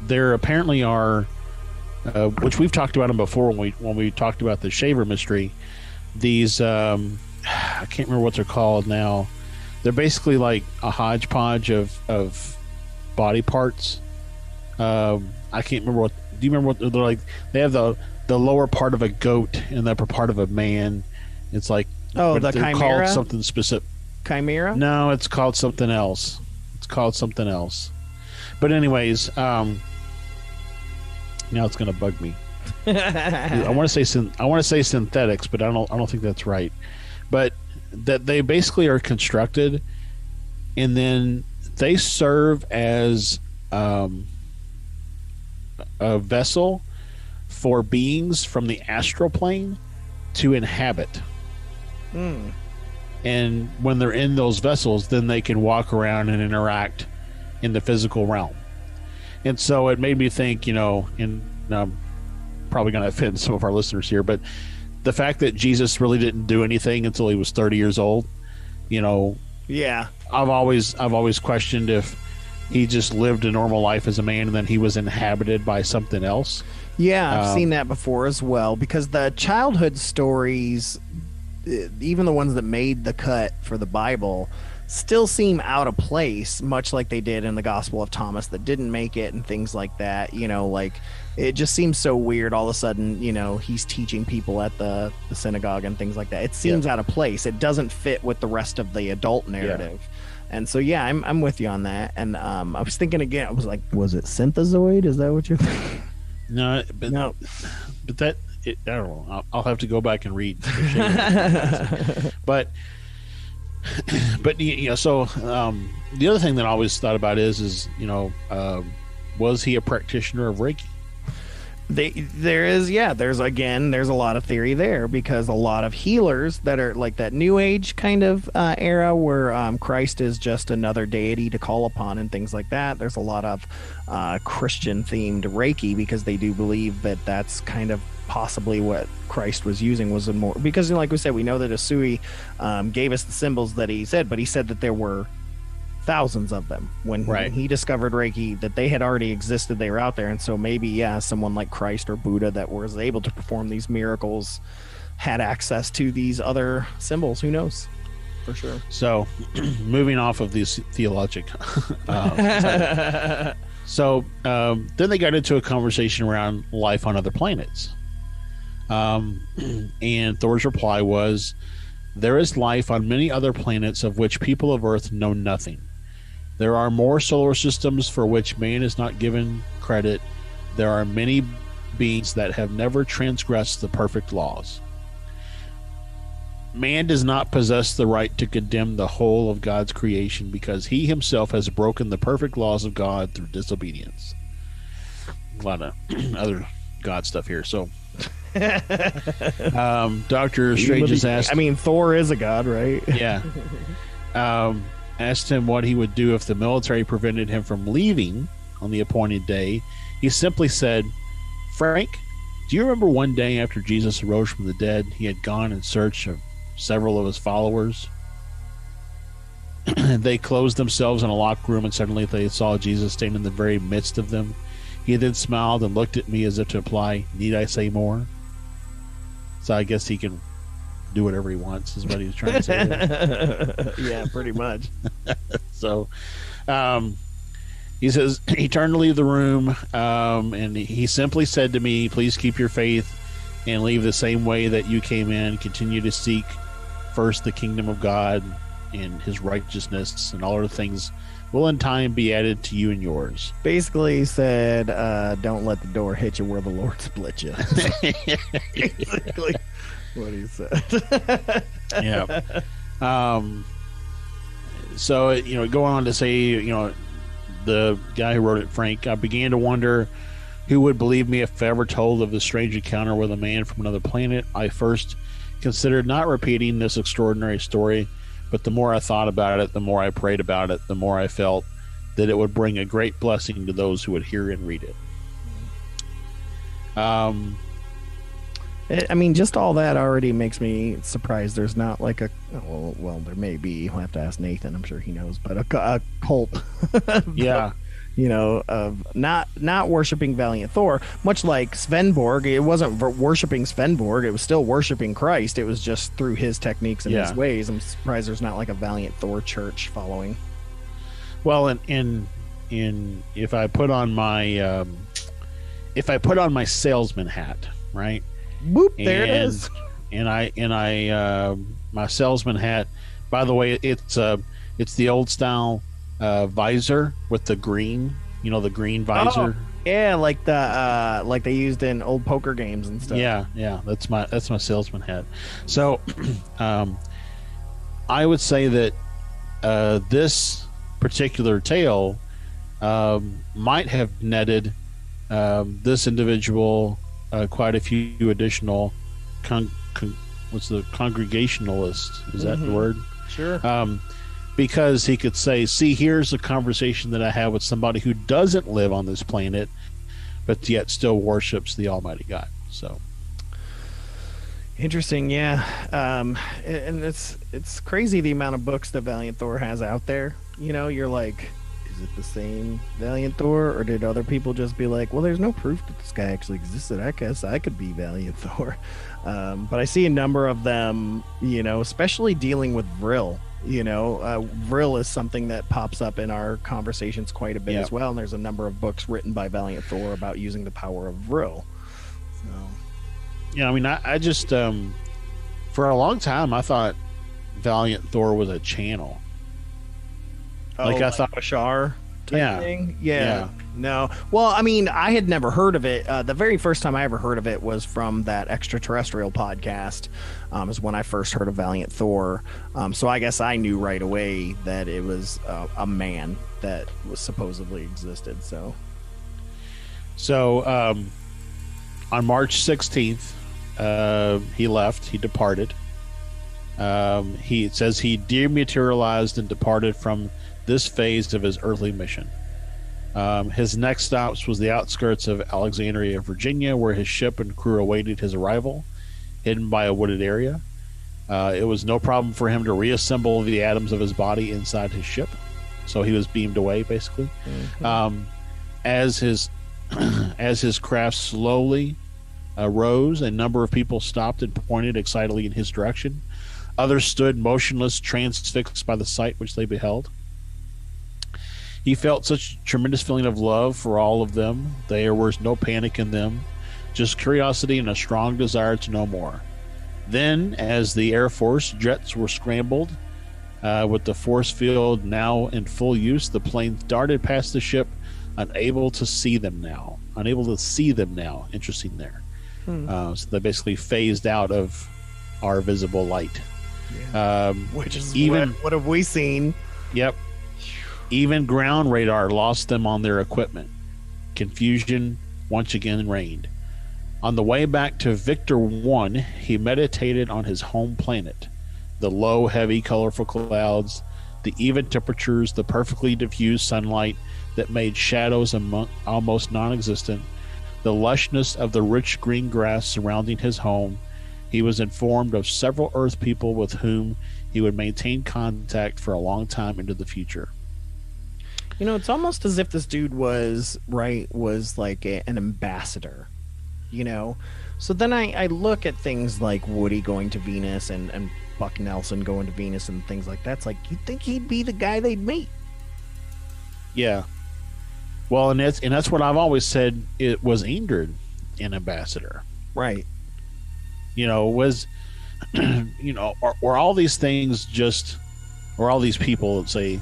there apparently are, which we've talked about them before when we talked about the shaver mystery. These I can't remember what they're called now. They're basically like a hodgepodge of body parts. I can't remember what. Do you remember what they're like? They have the lower part of a goat and the upper part of a man. It's like the chimera. Called something specific. Chimera? No, it's called something else. But anyways, now it's going to bug me. I want to say synthetics, but I don't think that's right. But that they basically are constructed, and then they serve as a vessel for beings from the astral plane to inhabit. And when they're in those vessels, then they can walk around and interact in the physical realm. And so it made me think, and I'm probably going to offend some of our listeners here, but the fact that Jesus really didn't do anything until he was 30 years old, yeah, I've always questioned if he just lived a normal life as a man and then he was inhabited by something else. Yeah, I've seen that before as well, because the childhood stories, even the ones that made the cut for the Bible, still seem out of place, much like they did in the Gospel of Thomas that didn't make it and things like that. Like it just seems so weird all of a sudden, he's teaching people at the synagogue and things like that. It seems out of place. It doesn't fit with the rest of the adult narrative. Yeah. And so, yeah, I'm with you on that. And I was thinking again, I was like, was it synthezoid? Is that what you're thinking? No, but that, I don't know. I'll have to go back and read. but so the other thing that I always thought about is was he a practitioner of Reiki? There's a lot of theory there, because a lot of healers that are like that New Age kind of era where Christ is just another deity to call upon and things like that. There's a lot of Christian themed Reiki, because they do believe that that's kind of possibly what Christ was using, was a more, because like we said, we know that Asui gave us the symbols that he said, but he said that there were thousands of them when he discovered Reiki, that they had already existed, they were out there. And so maybe someone like Christ or Buddha that was able to perform these miracles had access to these other symbols. Who knows? For sure. So moving off of these theologic so then they got into a conversation around life on other planets, and Thor's reply was, there is life on many other planets of which people of Earth know nothing. There are more solar systems for which man is not given credit. There are many beings that have never transgressed the perfect laws. Man does not possess the right to condemn the whole of God's creation, because he himself has broken the perfect laws of God through disobedience. A lot of other God stuff here. So Dr. Strange has asked, Thor is a god, right? Yeah. Asked him what he would do if the military prevented him from leaving on the appointed day. He simply said, Frank, do you remember one day after Jesus arose from the dead, he had gone in search of several of his followers? They closed themselves in a locked room, and suddenly they saw Jesus standing in the very midst of them. He then smiled and looked at me as if to imply, need I say more? So I guess he can do whatever he wants, is what he was trying to say. Yeah, pretty much. So he says he turned to leave the room, and he simply said to me, please keep your faith and leave the same way that you came in. Continue to seek first the kingdom of God and his righteousness, and all other things will in time be added to you and yours. Basically, he said, don't let the door hit you where the Lord split you. Basically what he said. Yeah. So, going on to say, the guy who wrote it, Frank, I began to wonder who would believe me if I ever told of the strange encounter with a man from another planet. I first considered not repeating this extraordinary story, but the more I thought about it, the more I prayed about it, the more I felt that it would bring a great blessing to those who would hear and read it. I mean, just all that already makes me surprised there's not like a, well, there may be. We'll have to ask Nathan. I'm sure he knows, but a cult. Yeah. You know, of not worshiping Valiant Thor, much like Svenborg. It wasn't worshiping Svenborg. It was still worshiping Christ. It was just through his techniques and his ways. I'm surprised there's not like a Valiant Thor church following. Well, in if I put on my salesman hat, right? Boop, there it is. And I my salesman hat. By the way, it's the old style visor with the green, the green visor. Oh, yeah, like they used in old poker games and stuff. Yeah, that's my salesman hat. So, I would say that this particular tale might have netted this individual quite a few additional what's the congregationalist? Is that the word? Sure. Because he could say, see, here's a conversation that I have with somebody who doesn't live on this planet, but yet still worships the Almighty God. So interesting, yeah. And it's crazy the amount of books that Valiant Thor has out there. You're like, is it the same Valiant Thor, or did other people just be like, well, there's no proof that this guy actually existed. I guess I could be Valiant Thor. But I see a number of them, especially dealing with Vril. Vril is something that pops up in our conversations quite a bit as well, and there's a number of books written by Valiant Thor about using the power of Vril. So, yeah, I mean, I just for a long time I thought Valiant Thor was a channel. I thought Bashar type thing. Yeah. No. Well, I mean, I had never heard of it. The very first time I ever heard of it was from that extraterrestrial podcast. Is when I first heard of Valiant Thor. So I guess I knew right away that it was a man that was supposedly existed. So on March 16th, he left. He departed. It says he dematerialized and departed from this phase of his earthly mission. His next stops was the outskirts of Alexandria, Virginia, where his ship and crew awaited his arrival, hidden by a wooded area. It was no problem for him to reassemble the atoms of his body inside his ship, so he was beamed away, basically. As his craft slowly rose, a number of people stopped and pointed excitedly in his direction. Others stood motionless, transfixed by the sight which they beheld. He felt such a tremendous feeling of love for all of them. There was no panic in them, just curiosity and a strong desire to know more. Then, as the Air Force jets were scrambled, with the force field now in full use, the plane darted past the ship, unable to see them now. Interesting there. So they basically phased out of our visible light. Yeah. Which is what have we seen? Yep. Even ground radar lost them on their equipment. Confusion once again reigned. On the way back to Victor 1, he meditated on his home planet. The low, heavy, colorful clouds, the even temperatures, the perfectly diffused sunlight that made shadows almost non-existent, the lushness of the rich green grass surrounding his home. He was informed of several Earth people with whom he would maintain contact for a long time into the future. It's almost as if this dude was like an ambassador, So then I look at things like Woody going to Venus and Buck Nelson going to Venus and things like that. It's like, you'd think he'd be the guy they'd meet. Yeah. Well, and that's what I've always said. It was Ingrid, an ambassador. Right. Was, or all these things or all these people, let's say,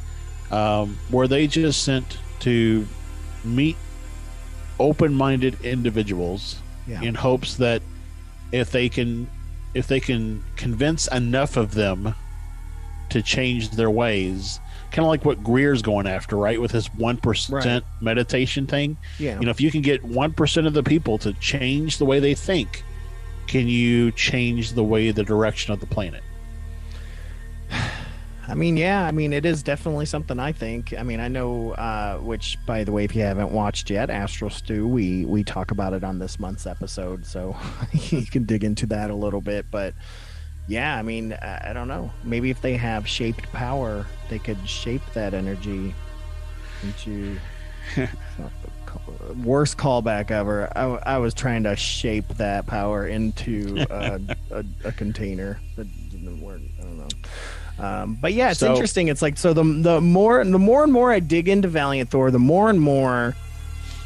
were they just sent to meet open-minded individuals in hopes that if they can convince enough of them to change their ways, kind of like what Greer's going after, right, with his 1% meditation thing. Yeah. If you can get 1% of the people to change the way they think, can you change the direction of the planet? I mean, yeah, I mean, it is definitely something I think. I mean, I know, which, by the way, if you haven't watched yet, Astral Stew, we talk about it on this month's episode, so you can dig into that a little bit. But yeah, I mean, I don't know. Maybe if they have shaped power, they could shape that energy into... Worst callback ever. I was trying to shape that power into a container. That didn't work. I don't know. But yeah, it's interesting. It's like, so the more and more I dig into Valiant Thor, the more and more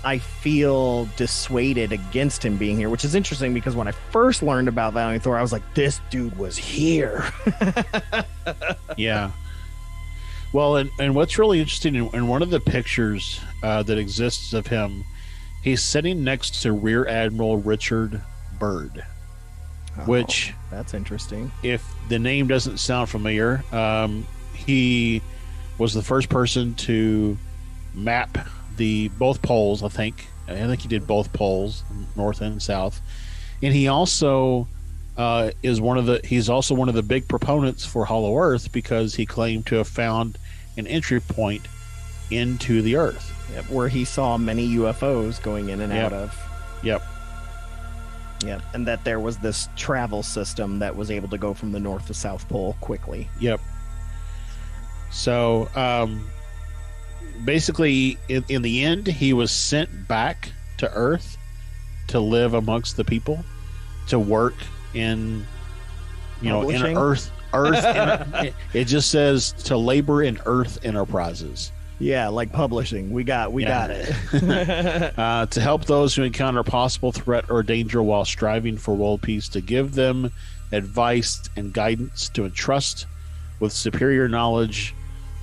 I feel dissuaded against him being here, which is interesting because when I first learned about Valiant Thor, I was like, this dude was here. Yeah. Well, and what's really interesting, in one of the pictures that exists of him, he's sitting next to Rear Admiral Richard Byrd, which... That's interesting. If the name doesn't sound familiar, he was the first person to map both poles, I think. I think he did both poles, north and south. And he also... he's also one of the big proponents for Hollow Earth because he claimed to have found an entry point into the Earth. Yep, where he saw many UFOs going in and out of. Yep. And that there was this travel system that was able to go from the North to South Pole quickly. Yep. So, basically, in the end, he was sent back to Earth to live amongst the people, to work in, in Earth. It just says to labor in Earth enterprises. Yeah, like publishing. We got it. To help those who encounter possible threat or danger while striving for world peace, to give them advice and guidance, to entrust with superior knowledge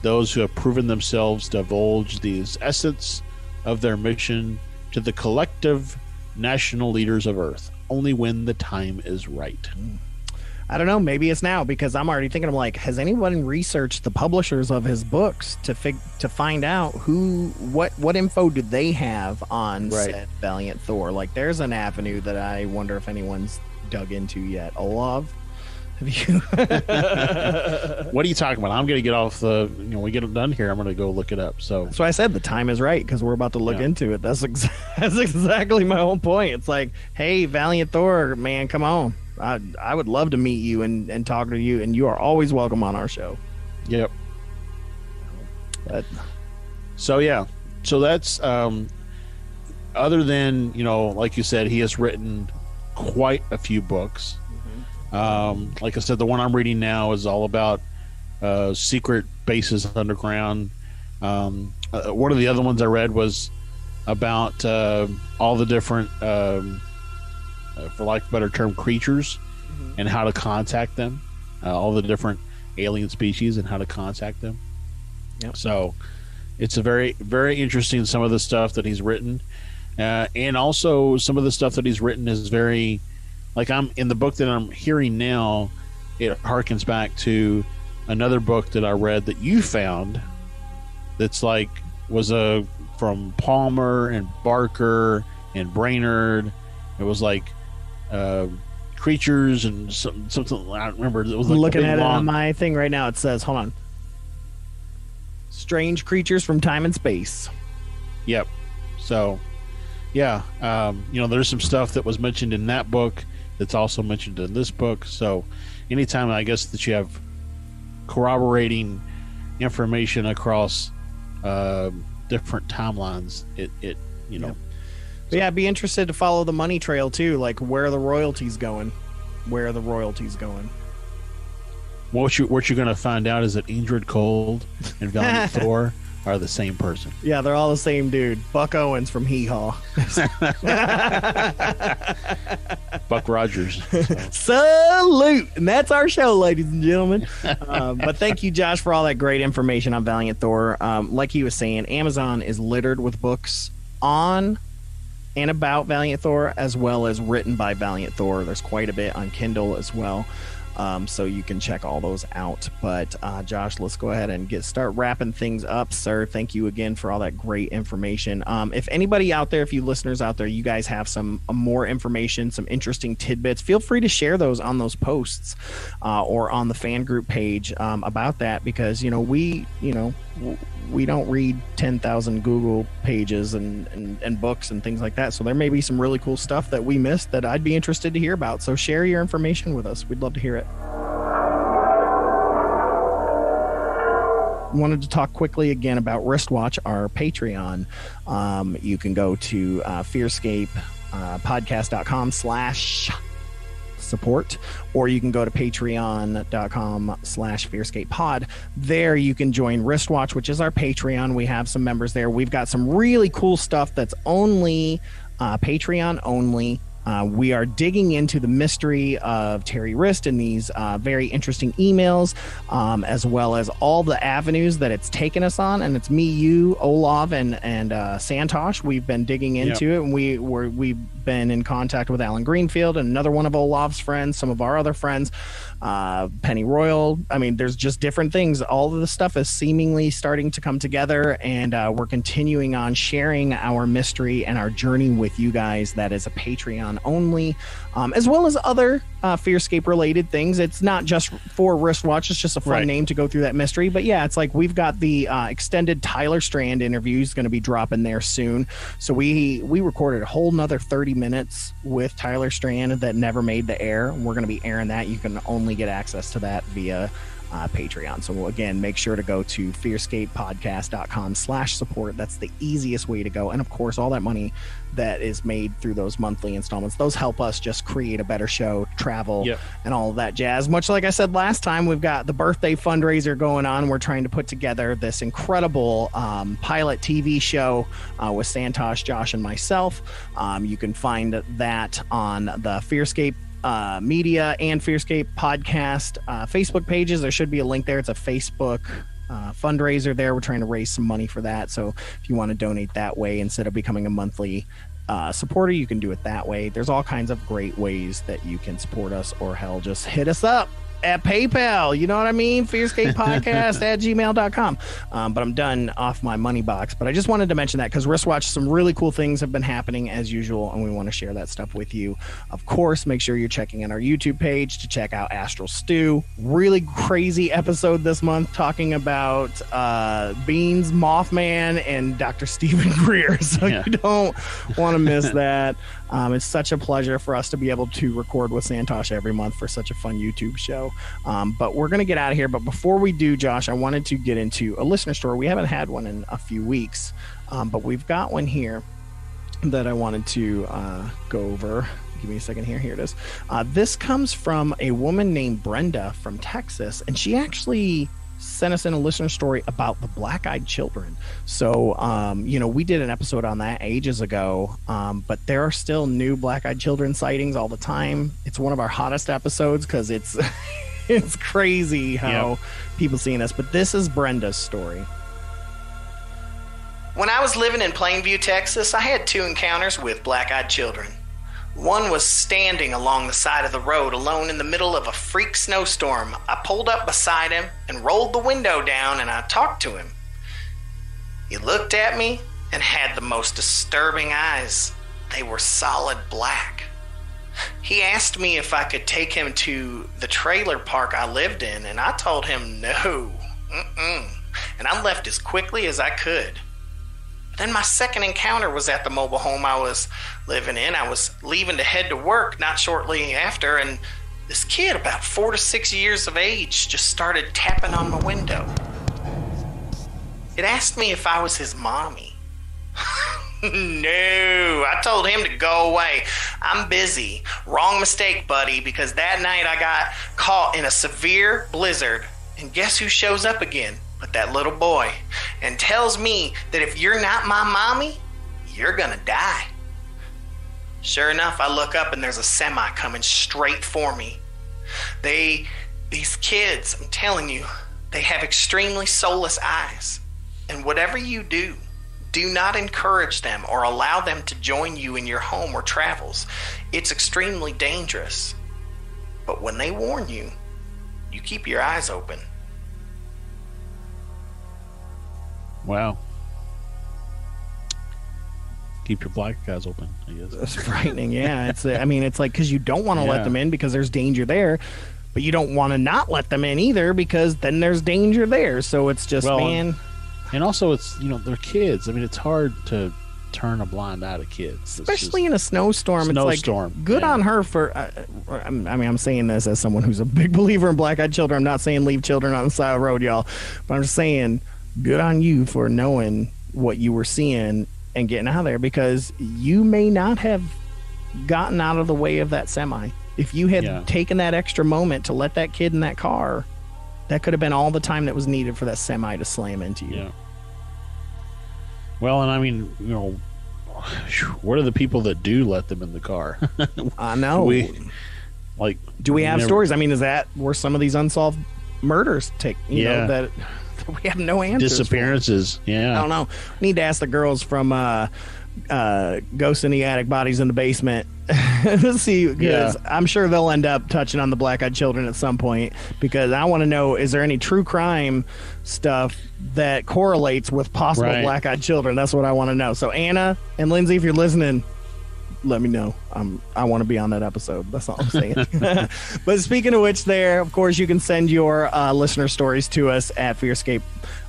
those who have proven themselves, to divulge the essence of their mission to the collective national leaders of Earth, only when the time is right. I don't know. Maybe it's now, because I'm already thinking, I'm like, has anyone researched the publishers of his books to find out what info do they have on said Valiant Thor? Like, there's an avenue that I wonder if anyone's dug into yet. Olav, have you? What are you talking about? I'm going to get off we get it done here. I'm going to go look it up. So that's why I said the time is right, because we're about to look into it. That's exactly my whole point. It's like, hey, Valiant Thor, man, come on. I would love to meet you and talk to you, and you are always welcome on our show. Yep. But, so that's other than, like you said, he has written quite a few books. Like I said, the one I'm reading now is all about secret bases underground. One of the other ones I read was about all the different for lack of a better term, creatures, and how to contact them, all the different alien species and how to contact them. Yep. So it's a very, very interesting, some of the stuff that he's written. And also some of the stuff that he's written is very, like, I'm in the book that I'm hearing now, it harkens back to another book that I read that you found that's like, was from Palmer and Barker and Brainerd. It was like creatures and something. I don't remember. It was like looking at it on my thing right now. It says, hold on, strange creatures from time and space. Yep. So, yeah, there's some stuff that was mentioned in that book that's also mentioned in this book. So, anytime I guess that you have corroborating information across different timelines, it Yep. But yeah, I'd be interested to follow the money trail too, like where are the royalties going? What you're going to find out is that Indrid Cold and Valiant Thor are the same person. Yeah, they're all the same dude. Buck Owens from Hee Haw. Buck Rogers. Salute! And that's our show, ladies and gentlemen. But thank you, Josh, for all that great information on Valiant Thor. Like he was saying, Amazon is littered with books on and about Valiant Thor, as well as written by Valiant Thor. There's quite a bit on Kindle as well. So you can check all those out. But Josh, let's go ahead and start wrapping things up, sir. Thank you again for all that great information. If anybody out there, if you listeners out there, you guys have some more information, some interesting tidbits, feel free to share those on those posts or on the fan group page about that, because we don't read 10,000 Google pages and books and things like that. So there may be some really cool stuff that we missed that I'd be interested to hear about. So share your information with us. We'd love to hear it. Wanted to talk quickly again about Wristwatch, our Patreon. You can go to fearscapepodcast.com/support, or you can go to patreon.com/fearscapepod. There you can join Wristwatch, which is our Patreon. We have some members there. We've got some really cool stuff that's only Patreon only. We are digging into the mystery of Terry Wrist in these very interesting emails, as well as all the avenues that it's taken us on. And it's me, you, Olav, and Santosh. We've been digging into it, and we've been in contact with Alan Greenfield and another one of Olav's friends, some of our other friends, Penny Royal. I mean, there's just different things. All of the stuff is seemingly starting to come together, and we're continuing on sharing our mystery and our journey with you guys. That is a Patreon only, as well as other FearScape related things. It's not just for Wristwatch. It's just a fun name to go through that mystery. But yeah, it's like we've got the extended Tyler Strand interviews going to be dropping there soon. So we recorded a whole nother 30 minutes with Tyler Strand that never made the air. We're going to be airing that. You can only get access to that via Patreon. So again, make sure to go to fearscapepodcast.com/support. That's the easiest way to go. And of course, all that money that is made through those monthly installments, those help us just create a better show, travel, and all of that jazz. Much like I said last time, we've got the birthday fundraiser going on. We're trying to put together this incredible pilot TV show with Santosh, Josh, and myself. You can find that on the FearScape media and FearScape podcast Facebook pages. There should be a link there. It's a Facebook fundraiser there. We're trying to raise some money for that. So if you want to donate that way instead of becoming a monthly supporter, you can do it that way. There's all kinds of great ways that you can support us, or hell, just hit us up at PayPal. You know what I mean? fearscapepodcast@gmail.com. But I'm done off my money box. But I just wanted to mention that because Wristwatch, some really cool things have been happening as usual, and we want to share that stuff with you. Of course, make sure you're checking out our YouTube page to check out Astral Stew. Really crazy episode this month talking about Beans, Mothman, and Dr. Stephen Greer. So you don't want to miss that. It's such a pleasure for us to be able to record with Santosh every month for such a fun YouTube show. But we're going to get out of here. But before we do, Josh, I wanted to get into a listener story. We haven't had one in a few weeks, but we've got one here that I wanted to go over. Give me a second here. Here it is. This comes from a woman named Brenda from Texas, and she actually sent us in a listener story about the black-eyed children. So, we did an episode on that ages ago, but there are still new black-eyed children sightings all the time. It's one of our hottest episodes because it's it's crazy how people seeing this. But this is Brenda's story. When I was living in Plainview, Texas, I had 2 encounters with black-eyed children. One was standing along the side of the road alone in the middle of a freak snowstorm. I pulled up beside him and rolled the window down, and I talked to him. He looked at me and had the most disturbing eyes. They were solid black. He asked me if I could take him to the trailer park I lived in, and I told him no. And I left as quickly as I could. Then my second encounter was at the mobile home I was living in. I was leaving to head to work not shortly after, and this kid, about 4 to 6 years of age, just started tapping on my window. It asked me if I was his mommy. No, I told him to go away. I'm busy. Wrong mistake, buddy, because that night I got caught in a severe blizzard, and guess who shows up again? But that little boy, and tells me that if you're not my mommy, you're gonna die. Sure enough, I look up and there's a semi coming straight for me. These kids, I'm telling you, they have extremely soulless eyes. And whatever you do, do not encourage them or allow them to join you in your home or travels. It's extremely dangerous. But when they warn you, you keep your eyes open. Wow. Keep your black eyes open, I guess. It's frightening, yeah. It's like because you don't want to let them in because there's danger there, but you don't want to not let them in either because then there's danger there. So it's just, man. And also, it's, they're kids. I mean, it's hard to turn a blind eye to kids. Especially in a snowstorm. It's like, good on her for, I'm saying this as someone who's a big believer in black-eyed children. I'm not saying leave children on the side of the road, y'all. But I'm just saying, good on you for knowing what you were seeing and getting out of there, because you may not have gotten out of the way of that semi. If you had taken that extra moment to let that kid in that car, that could have been all the time that was needed for that semi to slam into you. Yeah. Well, and I mean, what are the people that do let them in the car? I know. Do we have stories? I mean, is that where some of these unsolved murders take, that we have no answers disappearances for? Yeah, I don't know. We need to ask the girls from Ghosts in the Attic, Bodies in the Basement. Let's see, because I'm sure they'll end up touching on the black-eyed children at some point, because I want to know, is there any true crime stuff that correlates with possible black-eyed children? That's what I want to know. So Anna and Lindsay, if you're listening, let me know. I want to be on that episode. That's all I'm saying. But speaking of which, of course, you can send your listener stories to us at FearScape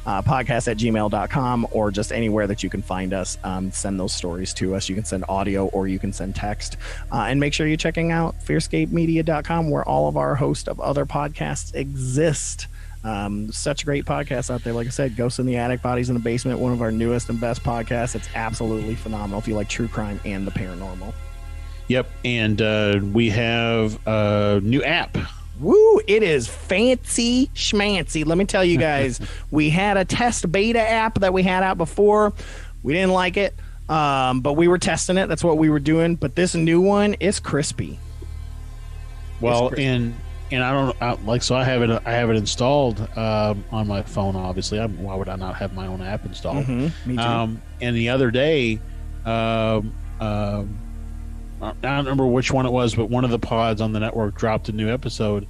podcast at gmail.com, or just anywhere that you can find us. Send those stories to us. You can send audio or you can send text. And make sure you're checking out fearscapemedia.com, where all of our host of other podcasts exist. Such great podcasts out there. Like I said, Ghosts in the Attic, Bodies in the Basement, one of our newest and best podcasts. It's absolutely phenomenal if you like true crime and the paranormal. Yep. And we have a new app. Woo, it is fancy schmancy. Let me tell you guys, we had a test beta app that we had out before. We didn't like it, but we were testing it. That's what we were doing. But this new one is crispy. Well, and I have it installed on my phone. Obviously, why would I not have my own app installed? Mm-hmm, me too. And the other day, I don't remember which one it was, but one of the pods on the network dropped a new episode,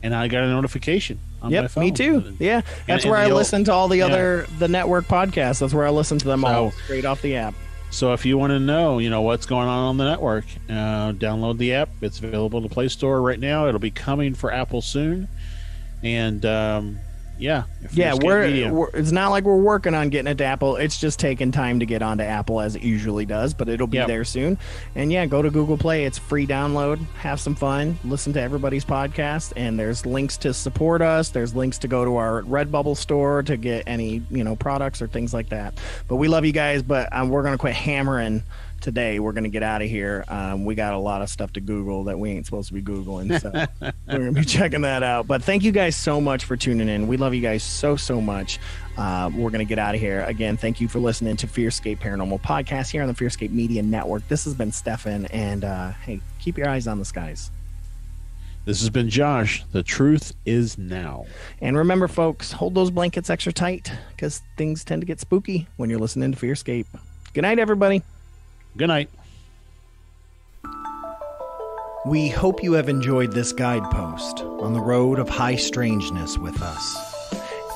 and I got a notification on my phone. Me too. Yeah, that's where I listen to all the the network podcasts. That's where I listen to them all straight off the app. So if you want to know, what's going on the network, download the app. It's available in the Play Store right now. It'll be coming for Apple soon, and we're it's not like we're working on getting it to Apple. It's just taking time to get onto Apple, as it usually does, but it'll be there soon. And go to Google Play. It's free download. Have some fun. Listen to everybody's podcast, and there's links to support us. There's links to go to our Redbubble store to get any products or things like that. But we love you guys. But we're gonna quit hammering today. We're gonna get out of here. We got a lot of stuff to Google that we ain't supposed to be Googling, so we're gonna be checking that out. But thank you guys so much for tuning in. We love you guys so much. We're gonna get out of here. Again, thank you for listening to FearScape Paranormal Podcast here on the FearScape Media Network. This has been Stefan, and hey, keep your eyes on the skies. This has been Josh. The truth is now. And remember, folks, hold those blankets extra tight, because things tend to get spooky when you're listening to FearScape. Good night, everybody. Good night. We hope you have enjoyed this guidepost on the road of high strangeness with us.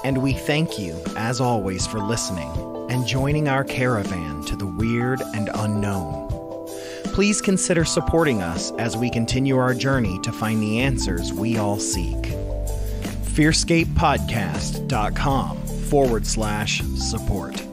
And we thank you, as always, for listening and joining our caravan to the weird and unknown. Please consider supporting us as we continue our journey to find the answers we all seek. FearScapePodcast.com/support.